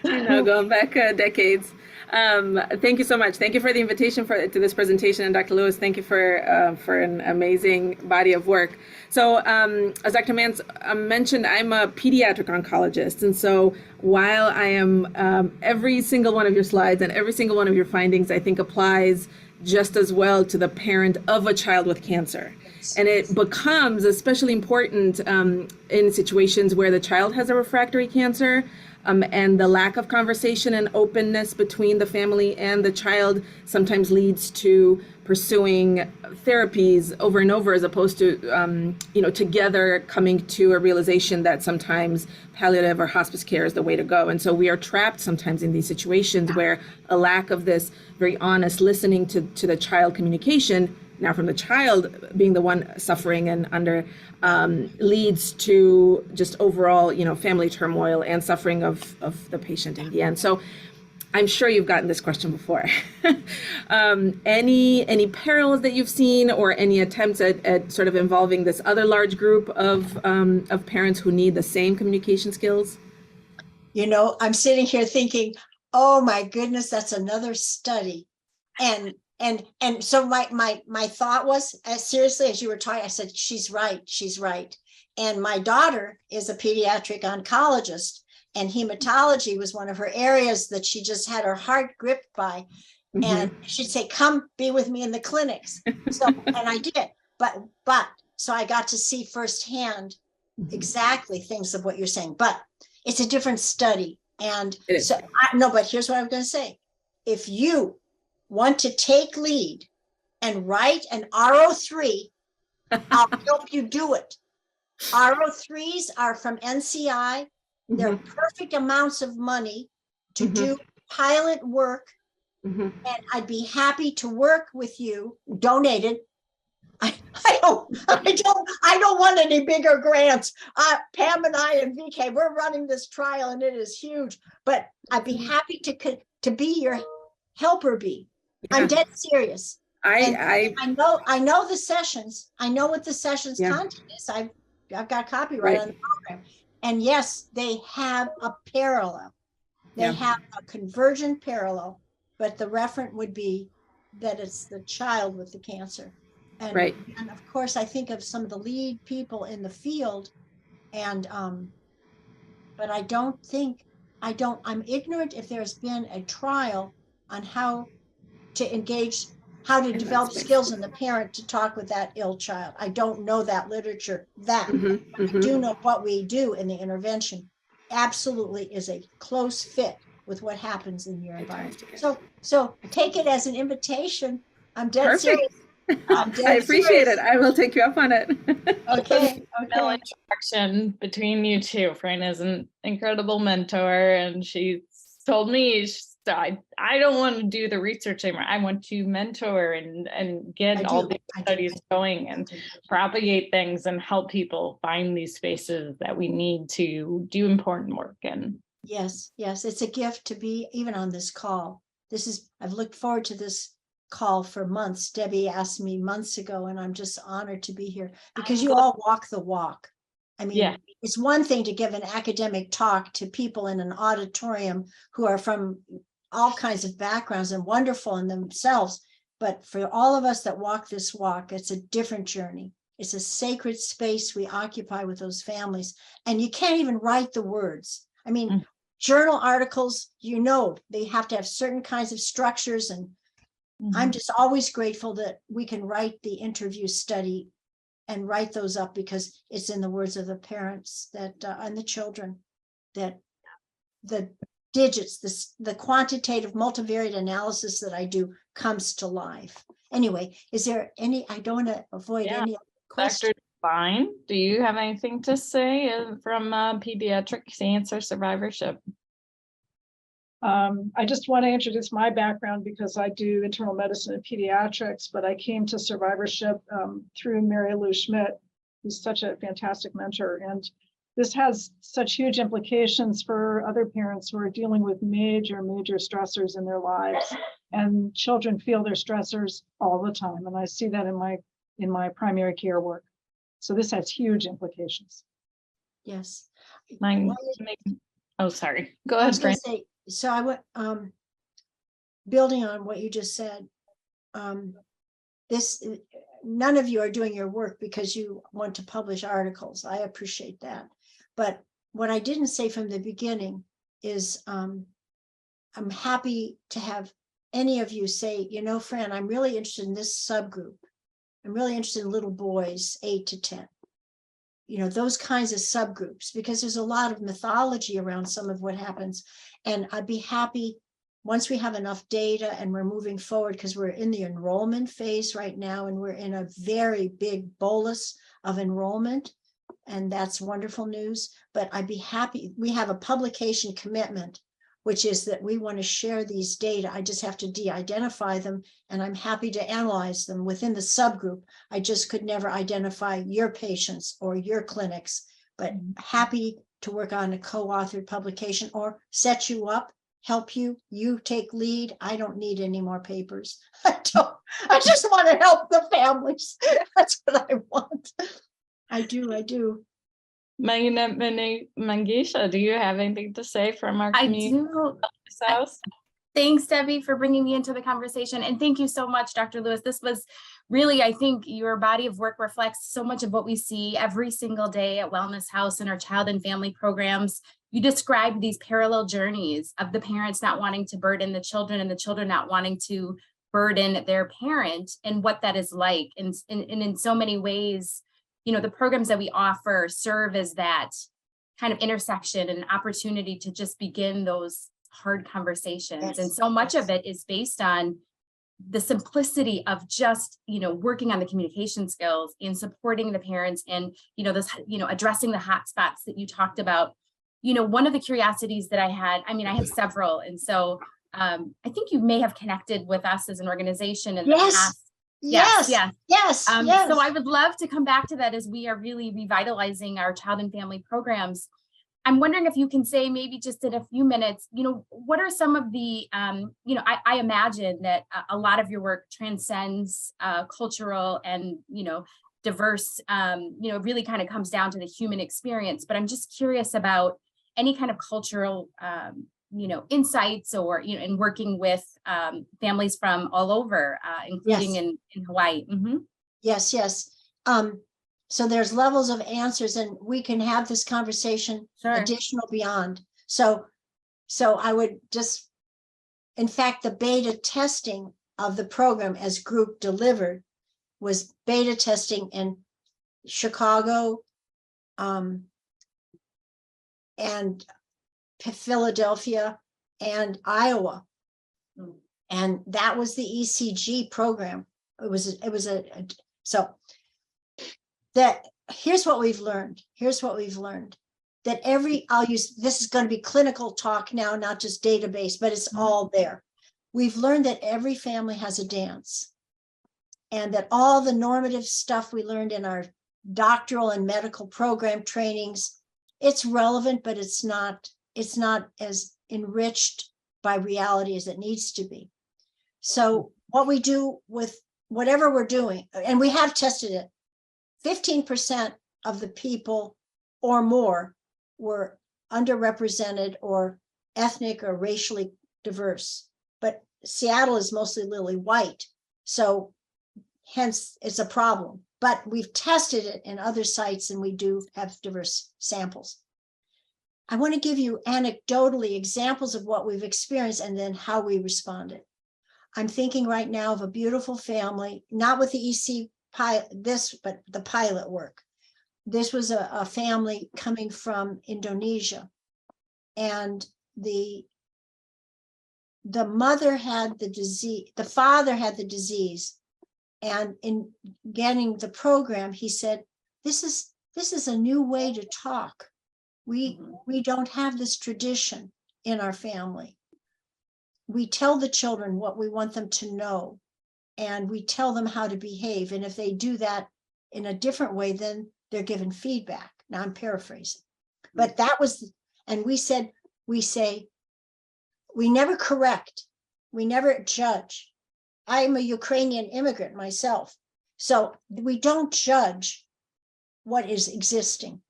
I know, going back decades. Thank you so much. Thank you for the invitation to this presentation, and Dr. Lewis, thank you for an amazing body of work. So as Dr. Mance mentioned, I'm a pediatric oncologist, and so while I am every single one of your slides and every single one of your findings, I think applies just as well to the parent of a child with cancer. And it becomes especially important in situations where the child has a refractory cancer, and the lack of conversation and openness between the family and the child sometimes leads to pursuing therapies over and over, as opposed to, together coming to a realization that sometimes palliative or hospice care is the way to go. And so we are trapped sometimes in these situations where a lack of this very honest listening to the child communication, now from the child being the one suffering and under, leads to just overall, family turmoil and suffering of the patient in the end. So I'm sure you've gotten this question before. Any perils that you've seen, or any attempts at sort of involving this other large group of parents who need the same communication skills? I'm sitting here thinking, oh my goodness, that's another study. And so my thought was, as seriously as you were talking, I said, she's right. And my daughter is a pediatric oncologist, and hematology was one of her areas that she just had her heart gripped by. Mm-hmm. And she'd say, come be with me in the clinics. So, and I did, but so I got to see firsthand exactly things of what you're saying, but it's a different study. And so but here's what I'm going to say. If you want to take lead and write an RO3, I'll help you do it. RO3s are from NCI. They're perfect amounts of money to do pilot work. And I'd be happy to work with you, donated. I don't want any bigger grants. Pam and I and VK, we're running this trial and it is huge, but I'd be happy to be your helper bee. Yeah. I'm dead serious. I know the sessions. I know what the sessions content is. I've got copyright on the program. And yes, they have a parallel. They have a convergent parallel, but the referent would be that it's the child with the cancer. And, and of course, I think of some of the lead people in the field, and but I don't think I'm ignorant if there's been a trial on how to engage, how to that develop space. skills in the parent to talk with that ill child. I don't know that literature. That I do know what we do in the intervention absolutely is a close fit with what happens in your environment. So take it as an invitation. I'm dead Perfect. serious. I'm dead I appreciate serious. it. I will take you up on it. Okay. No Okay. interaction between you two. Fran is an incredible mentor, and she told me I don't want to do the research anymore. I want to mentor and get all the studies going and propagate things and help people find these spaces that we need to do important work in. Yes, it's a gift to be even on this call. I've looked forward to this call for months. Debbie asked me months ago, and I'm just honored to be here because you all walk the walk. I mean, Yeah. It's one thing to give an academic talk to people in an auditorium who are from all kinds of backgrounds and wonderful in themselves. But for all of us that walk this walk, it's a different journey. It's a sacred space we occupy with those families. And you can't even write the words. I mean, journal articles, they have to have certain kinds of structures. And I'm just always grateful that we can write the interview study and write those up because it's in the words of the parents that and the children, that the digits, the quantitative multivariate analysis that I do comes to life. Anyway, is there any, I don't want to avoid any questions. Dr. Fine. Do you have anything to say from Pediatric Cancer Survivorship? I just want to introduce my background because I do internal medicine and pediatrics, but I came to Survivorship through Mary Lou Schmidt, who's such a fantastic mentor. And this has such huge implications for other parents who are dealing with major stressors in their lives. And children feel their stressors all the time. And I see that in my primary care work. So this has huge implications. Yes. Oh, sorry. Go I ahead, was going Fran. to say, so I went, building on what you just said, none of you are doing your work because you want to publish articles. I appreciate that. But what I didn't say from the beginning is I'm happy to have any of you say, Fran, I'm really interested in this subgroup. I'm really interested in little boys, 8 to 10. Those kinds of subgroups, because there's a lot of mythology around some of what happens. And I'd be happy once we have enough data and we're moving forward, because we're in the enrollment phase right now, and we're in a very big bolus of enrollment. And that's wonderful news. But I'd be happy. We have a publication commitment, which is that we want to share these data. I just have to de-identify them, and I'm happy to analyze them within the subgroup. I just could never identify your patients or your clinics, but happy to work on a co-authored publication or set you up, help you take lead. I don't need any more papers. I just want to help the families. That's what I want. I do. Mangisha, do you have anything to say from our community? I do. Thanks, Debbie, for bringing me into the conversation. And thank you so much, Dr. Lewis. This was really, I think your body of work reflects so much of what we see every single day at Wellness House and our child and family programs. You described these parallel journeys of the parents not wanting to burden the children and the children not wanting to burden their parent, and what that is like. And in so many ways, the programs that we offer serve as that kind of intersection and opportunity to just begin those hard conversations. Yes. And so much of it is based on the simplicity of just, working on the communication skills and supporting the parents and, addressing the hot spots that you talked about. One of the curiosities that I had, I have several. And so I think you may have connected with us as an organization in the past. Yes. So I would love to come back to that as we are really revitalizing our child and family programs. I'm wondering if you can say, maybe just in a few minutes, what are some of the, I imagine that a lot of your work transcends cultural and, diverse, really kind of comes down to the human experience. But I'm just curious about any kind of cultural insights or, in working with families from all over, including in Hawaii. Mm-hmm. Yes. So there's levels of answers, and we can have this conversation additional beyond. So So I would just, in fact, the beta testing of the program as group delivered was beta testing in Chicago, and Philadelphia and Iowa. And that was the ECG program. So that here's what we've learned. That this is going to be clinical talk now, not just database, but it's all there. We've learned that every family has a dance, and that all the normative stuff we learned in our doctoral and medical program trainings, it's relevant, but it's not as enriched by reality as it needs to be. So what we do with whatever we're doing, and we have tested it, 15% of the people or more were underrepresented or ethnic or racially diverse. But Seattle is mostly lily white, so hence it's a problem. But we've tested it in other sites, and we do have diverse samples. I want to give you anecdotally examples of what we've experienced and then how we responded. I'm thinking right now of a beautiful family, not with the EC pilot, but the pilot work. This was a family coming from Indonesia, and the mother had the disease, the father had the disease. And in getting the program, he said, this is a new way to talk. We don't have this tradition in our family. We tell the children what we want them to know, and we tell them how to behave. And if they do that in a different way, then they're given feedback. Now I'm paraphrasing, but that was, and we say, we never correct, we never judge. I'm a Ukrainian immigrant myself, so we don't judge what is existing.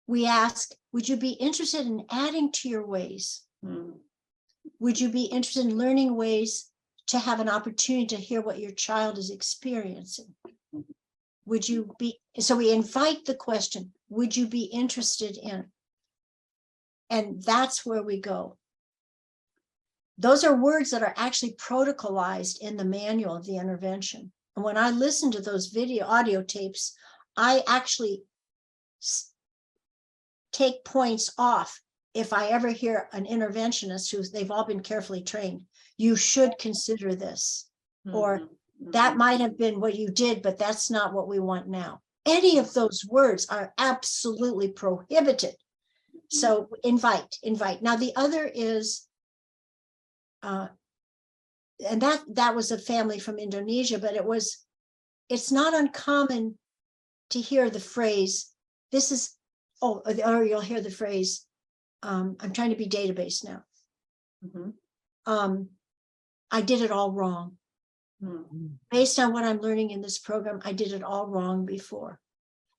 We ask, would you be interested in adding to your ways? Would you be interested in learning ways to have an opportunity to hear what your child is experiencing? Would you be, so we invite the question, would you be interested in? And that's where we go. Those are words that are actually protocolized in the manual of the intervention. And when I listen to those audio tapes, I actually take points off. If I ever hear an interventionist they've all been carefully trained, you should consider this, or that might have been what you did, but that's not what we want now. Any of those words are absolutely prohibited. So invite. Now the other is, and that was a family from Indonesia, but it's not uncommon to hear the phrase, or you'll hear the phrase, I'm trying to be database now. I did it all wrong. Based on what I'm learning in this program, I did it all wrong before.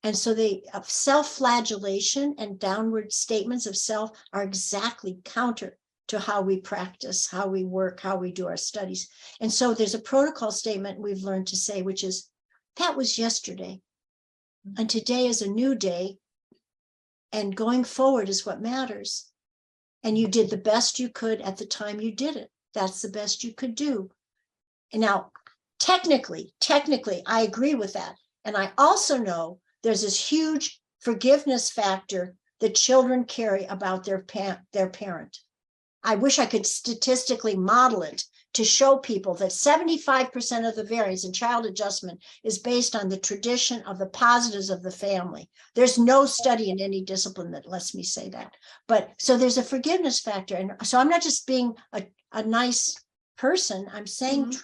And so self-flagellation and downward statements of self are exactly counter to how we practice, how we work, how we do our studies. And so there's a protocol statement we've learned to say, which is, that was yesterday. And today is a new day. And going forward is what matters. And you did the best you could at the time you did it. That's the best you could do. And now, technically, I agree with that. And I also know there's this huge forgiveness factor that children carry about their parent. I wish I could statistically model it to show people that 75% of the variance in child adjustment is based on the tradition of the positives of the family. There's no study in any discipline that lets me say that. But so there's a forgiveness factor. And so I'm not just being a nice person, I'm saying truth.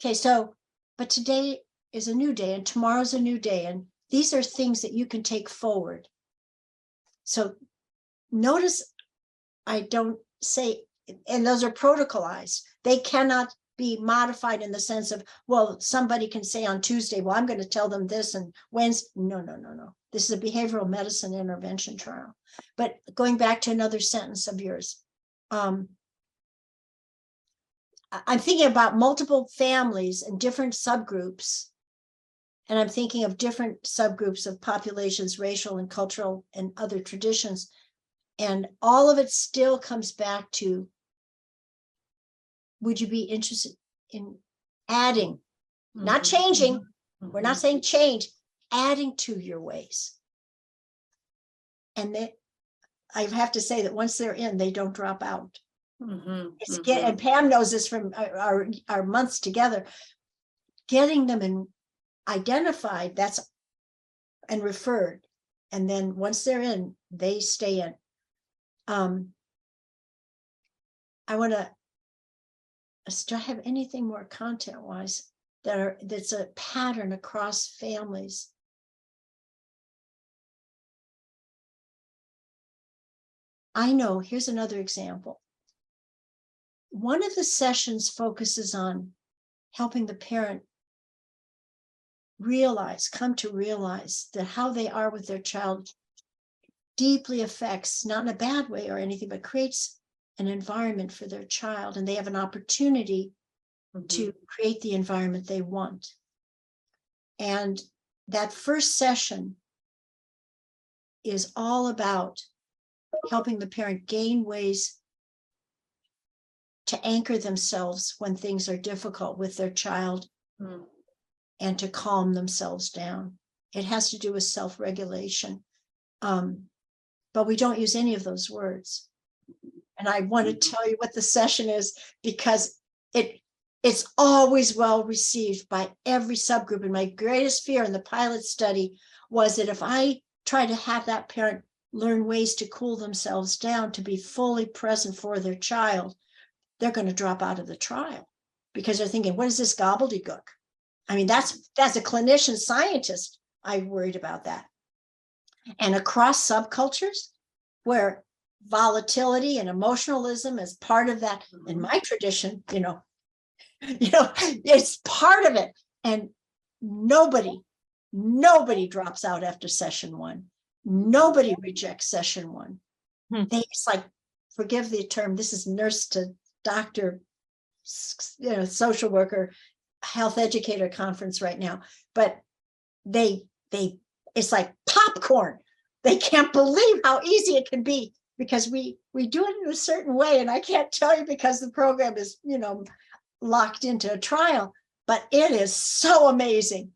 Okay, so, but today is a new day and tomorrow's a new day. And these are things that you can take forward. So notice I don't say, and those are protocolized. They cannot be modified in the sense of, well, somebody can say on Tuesday, well, I'm going to tell them this, and Wednesday. No. This is a behavioral medicine intervention trial. But going back to another sentence of yours, I'm thinking about multiple families and different subgroups. And I'm thinking of different subgroups of populations, racial and cultural and other traditions. And all of it still comes back to, would you be interested in adding, not changing? We're not saying change, adding to your ways. And they, I have to say that once they're in, they don't drop out. It's and Pam knows this from our months together, getting them in identified, that's and referred. And then once they're in, they stay in. I want to, do I have anything more content wise that's a pattern across families? I know, here's another example. One of the sessions focuses on helping the parent come to realize that how they are with their child deeply affects, not in a bad way or anything, but creates an environment for their child. And they have an opportunity to create the environment they want. And that first session is all about helping the parent gain ways to anchor themselves when things are difficult with their child and to calm themselves down. It has to do with self-regulation. But we don't use any of those words. And I want to tell you what the session is, because it's always well received by every subgroup. And my greatest fear in the pilot study was that if I try to have that parent learn ways to cool themselves down, to be fully present for their child, they're going to drop out of the trial because they're thinking, what is this gobbledygook? I mean, that's a clinician scientist. I worried about that. And across subcultures where volatility and emotionalism is part of that, in my tradition, it's part of it. And nobody drops out after session one. Nobody rejects session one. It's like, forgive the term, this is nurse to doctor, social worker, health educator conference right now, but it's like popcorn. They can't believe how easy it can be because we do it in a certain way. And I can't tell you because the program is, locked into a trial, but it is so amazing.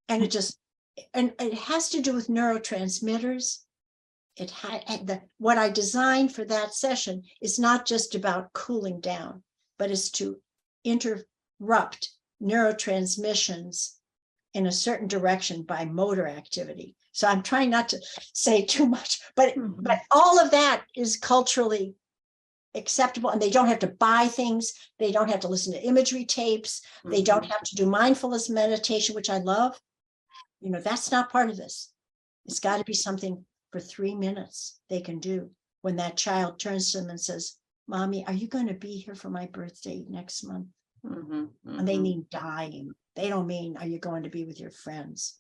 And it has to do with neurotransmitters. What I designed for that session is not just about cooling down, but is to interrupt neurotransmissions in a certain direction by motor activity. So I'm trying not to say too much, but all of that is culturally acceptable, and they don't have to buy things. They don't have to listen to imagery tapes. They don't have to do mindfulness meditation, which I love. That's not part of this. It's got to be something for 3 minutes they can do when that child turns to them and says, Mommy, are you going to be here for my birthday next month? And they mean dying. They don't mean, are you going to be with your friends?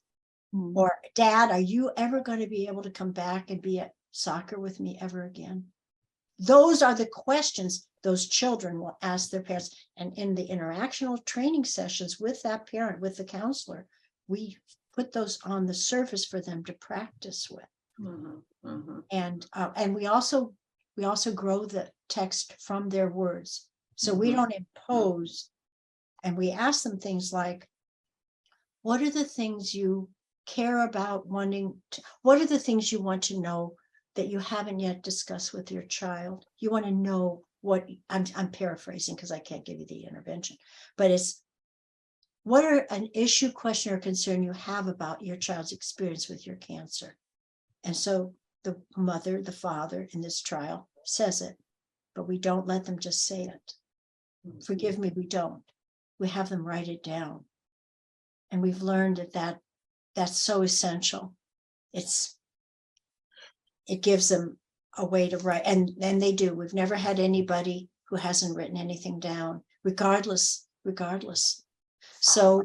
Or, Dad, are you ever going to be able to come back and be at soccer with me ever again? Those are the questions those children will ask their parents. And in the interactional training sessions with that parent, with the counselor, we put those on the surface for them to practice with. And we also grow the text from their words. So we don't impose, and we ask them things like, what are the things you care about what are the things you want to know that you haven't yet discussed with your child? You want to know what, I'm paraphrasing because I can't give you the intervention, but it's, what are an issue, question, or concern you have about your child's experience with your cancer? And so the mother, the father in this trial says it, but we don't let them just say it. Forgive me, we don't. We have them write it down. And we've learned that's so essential. It gives them a way to write, and they do. We've never had anybody who hasn't written anything down, regardless. So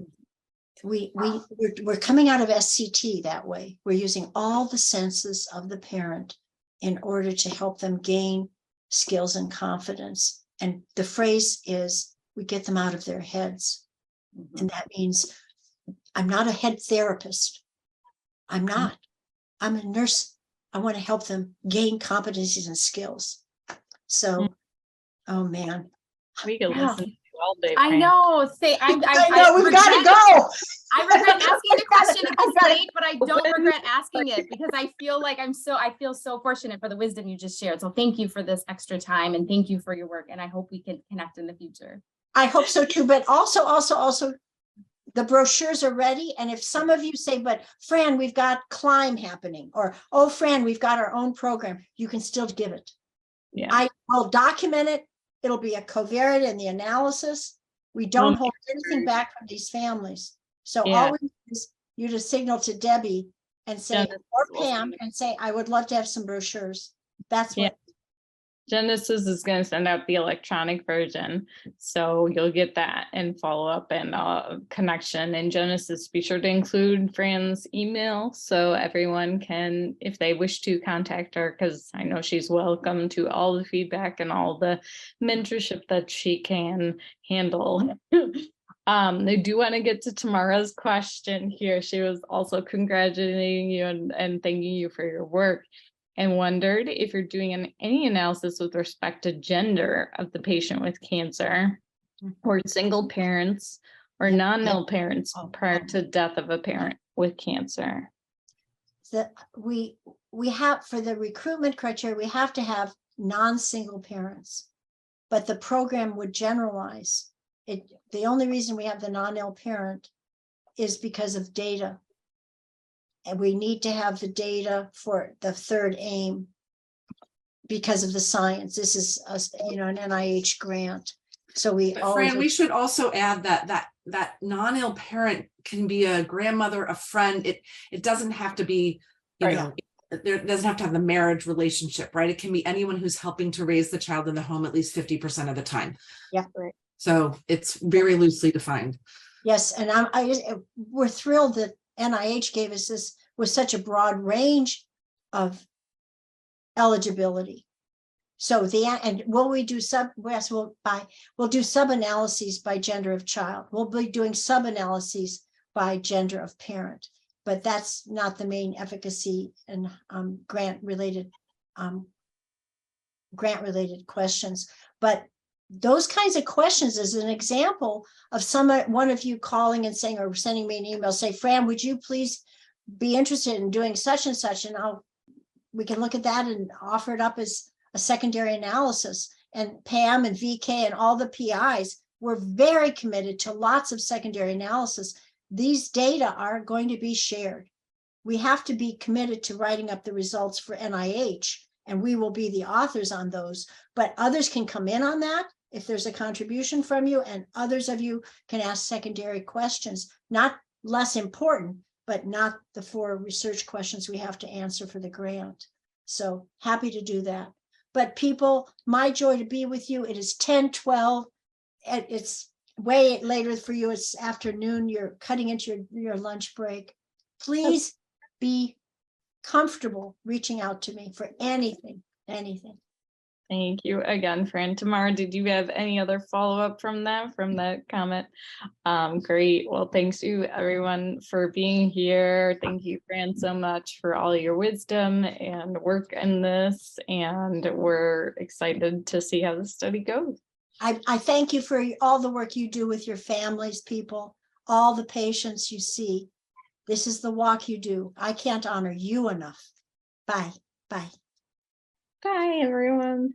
we're coming out of SCT that way. We're using all the senses of the parent in order to help them gain skills and confidence. And the phrase is, we get them out of their heads. And that means I'm not a head therapist. I'm not. I'm a nurse. I want to help them gain competencies and skills. So, oh man. We could Yeah. listen to you all day. I Fran. know. I know, we've got to go. I regret asking the question at I this gotta- late, but I don't regret asking it because I feel like I feel so fortunate for the wisdom you just shared. So thank you for this extra time and thank you for your work. And I hope we can connect in the future. I hope so too, but also, the brochures are ready. And if some of you say, but Fran, we've got climb happening, or, oh, Fran, we've got our own program, you can still give it. Yeah. I will document it. It'll be a covariate in the analysis. We don't hold anything back from these families. So Yeah. all we need is you to signal to Debbie and say, Genesis or will Pam, send it. and say, I would love to have some brochures. That's Yeah. what, Genesis is going to send out the electronic version, so you'll get that and follow up and connection. And Genesis, be sure to include Fran's email so everyone can, if they wish to, contact her, because I know she's welcome to all the feedback and all the mentorship that she can handle. I do want to get to Tamara's question here. She was also congratulating you and thanking you for your work, and wondered if you're doing any analysis with respect to gender of the patient with cancer, or single parents or non-null parents prior to death of a parent with cancer. that we have, for the recruitment criteria, we have to have non-single parents, but the program would generalize it. The only reason we have the non-ill parent is because of data. And we need to have the data for the third aim because of the science. This is an NIH grant. So we But always, Fran, we should also add that non-ill parent can be a grandmother, a friend. It doesn't have to be, there doesn't have to have the marriage relationship, right? It can be anyone who's helping to raise the child in the home at least 50% of the time. Yeah. Right. So it's very loosely defined. yes, and we're thrilled that NIH gave us this with such a broad range of eligibility. So will we do we'll do sub-analyses by gender of child. We'll be doing sub-analyses by gender of parent, but that's not the main efficacy and grant related questions. But those kinds of questions is an example of one of you calling and saying, or sending me an email, say, Fran, would you please be interested in doing such and such? And we can look at that and offer it up as a secondary analysis. And Pam and VK and all the PIs were very committed to lots of secondary analysis. These data are going to be shared. We have to be committed to writing up the results for NIH, and we will be the authors on those, but others can come in on that if there's a contribution from you, and others of you can ask secondary questions, not less important, but not the 4 research questions we have to answer for the grant. So happy to do that. But people, my joy to be with you. It is 10:12. It's way later for you. It's afternoon. You're cutting into your lunch break. Please be comfortable reaching out to me for anything. Thank you again, Fran. Tamara, did you have any other follow-up from that comment? Great. Well, thanks to everyone for being here. Thank you, Fran, so much for all your wisdom and work in this. And we're excited to see how the study goes. I thank you for all the work you do with your families, people, all the patients you see. This is the walk you do. I can't honor you enough. Bye. Bye. Bye, everyone.